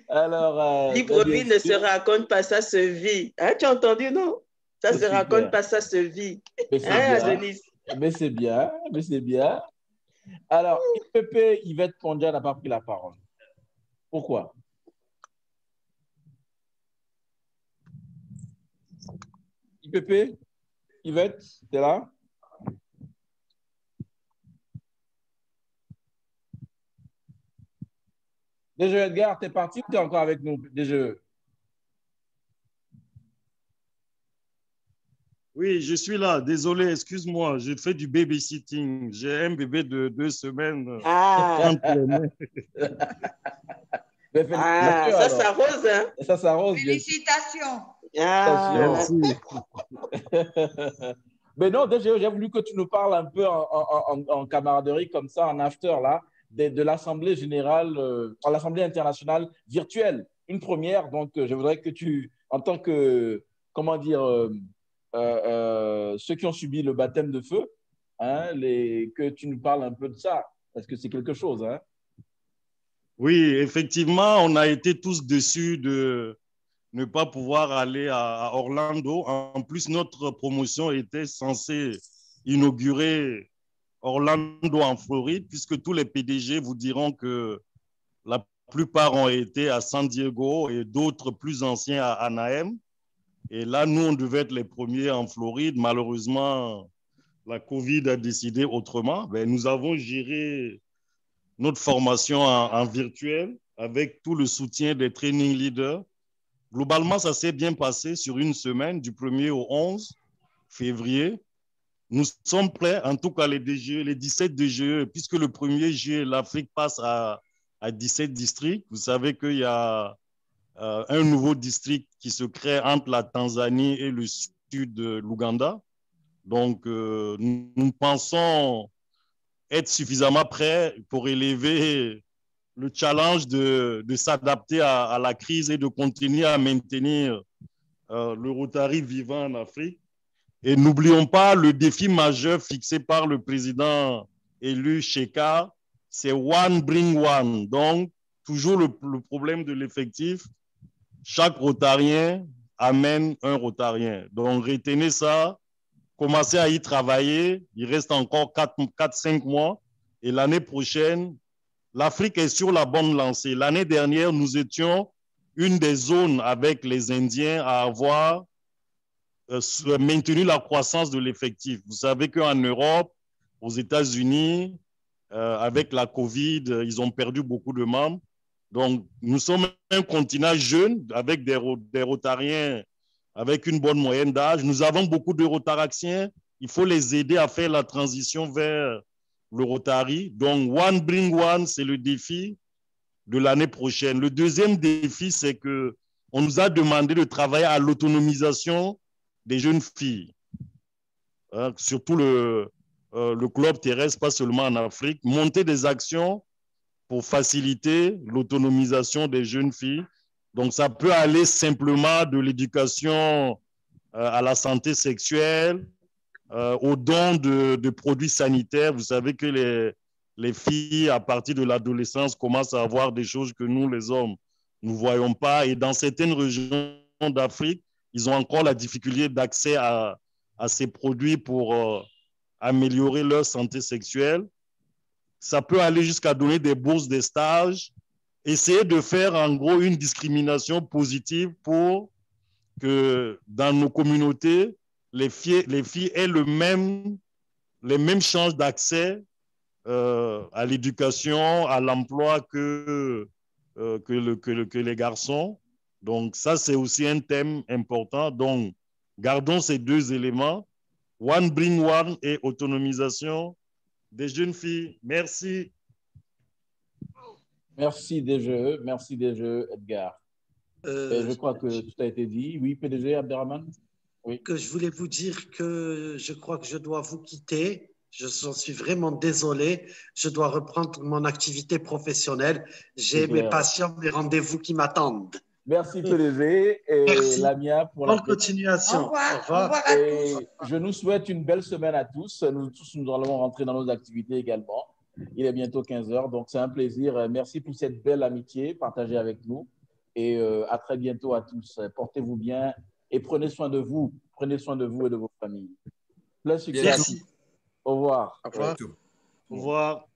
Speaker 1: Alors,
Speaker 13: Libreville ne se raconte pas, ça se vit. Hein, tu as entendu, non? Ça se raconte pas, ça se vit.
Speaker 1: Mais c'est bien. Alors, IPP Yvette Pondia n'a pas pris la parole. Pourquoi? IPP? Yvette, tu es là? DGE Edgar, tu es parti ou tu es encore avec nous, DGE?
Speaker 11: Oui, je suis là. Désolé, excuse-moi. J'ai fait du babysitting. J'ai un bébé de 2 semaines.
Speaker 13: Ah, ça s'arrose, hein?
Speaker 1: Ça s'arrose, bien sûr.
Speaker 16: Félicitations.
Speaker 13: Ah.
Speaker 11: Merci.
Speaker 1: Mais non, déjà, j'ai voulu que tu nous parles un peu en camaraderie, comme ça, en after, là, de l'Assemblée générale, l'Assemblée internationale virtuelle. Une première, donc je voudrais que tu, en tant que, comment dire, ceux qui ont subi le baptême de feu, hein, que tu nous parles un peu de ça, parce que c'est quelque chose. Hein.
Speaker 11: Oui, effectivement, on a été tous déçus de ne pas pouvoir aller à Orlando. En plus, notre promotion était censée inaugurer Orlando en Floride, puisque tous les PDG vous diront que la plupart ont été à San Diego et d'autres plus anciens à Anaheim. Et là, nous, on devait être les premiers en Floride. Malheureusement, la COVID a décidé autrement. Mais nous avons géré notre formation en virtuel avec tout le soutien des training leaders. Globalement, ça s'est bien passé sur une semaine, du 1er au 11 février. Nous sommes prêts, en tout cas les DGE, les 17 DGE, puisque le 1er juillet, l'Afrique passe à 17 districts. Vous savez qu'il y a un nouveau district qui se crée entre la Tanzanie et le sud de l'Ouganda. Donc, nous pensons être suffisamment prêts pour élever le challenge de s'adapter à la crise et de continuer à maintenir le Rotary vivant en Afrique. Et n'oublions pas le défi majeur fixé par le président élu Sheka, c'est One Bring One. Donc, toujours le problème de l'effectif. Chaque Rotarien amène un Rotarien. Donc, retenez ça, commencez à y travailler. Il reste encore 4-5 mois. Et l'année prochaine, l'Afrique est sur la bonne lancée. L'année dernière, nous étions une des zones avec les Indiens à avoir maintenu la croissance de l'effectif. Vous savez qu'en Europe, aux États-Unis, avec la COVID, ils ont perdu beaucoup de membres. Donc, nous sommes un continent jeune avec des Rotariens avec une bonne moyenne d'âge. Nous avons beaucoup de Rotaraxiens. Il faut les aider à faire la transition vers le Rotary. Donc, One Bring One, c'est le défi de l'année prochaine. Le deuxième défi, c'est qu'on nous a demandé de travailler à l'autonomisation des jeunes filles. Surtout le globe terrestre, pas seulement en Afrique. Monter des actions pour faciliter l'autonomisation des jeunes filles. Donc, ça peut aller simplement de l'éducation à la santé sexuelle, au don de produits sanitaires. Vous savez que les filles, à partir de l'adolescence, commencent à avoir des choses que nous, les hommes, nous ne voyons pas. Et dans certaines régions d'Afrique, ils ont encore la difficulté d'accès à ces produits pour améliorer leur santé sexuelle. Ça peut aller jusqu'à donner des bourses de stage, essayer de faire en gros une discrimination positive pour que dans nos communautés, les filles aient les mêmes chances d'accès à l'éducation, à l'emploi que les garçons. Donc ça, c'est aussi un thème important. Donc, gardons ces deux éléments, One Bring One et autonomisation des jeunes filles. Merci.
Speaker 1: Merci DGE, Edgar. Je crois que tout a été dit. Oui, PDG Abderrahmane. Oui.
Speaker 4: Que je voulais vous dire que je crois que je dois vous quitter. Je suis vraiment désolé. Je dois reprendre mon activité professionnelle. J'ai mes patients, mes rendez-vous qui m'attendent.
Speaker 1: Merci PDG et
Speaker 4: merci.
Speaker 1: Lamia pour la
Speaker 4: continuation.
Speaker 16: Au revoir à tous.
Speaker 1: Je nous souhaite une belle semaine à tous. Nous allons rentrer dans nos activités également. Il est bientôt 15h, donc c'est un plaisir. Merci pour cette belle amitié partagée avec nous. Et à très bientôt à tous. Portez-vous bien et prenez soin de vous. Prenez soin de vous et de vos familles. Plein succès.
Speaker 4: Merci.
Speaker 1: Au revoir.
Speaker 4: Au revoir.
Speaker 11: Au revoir.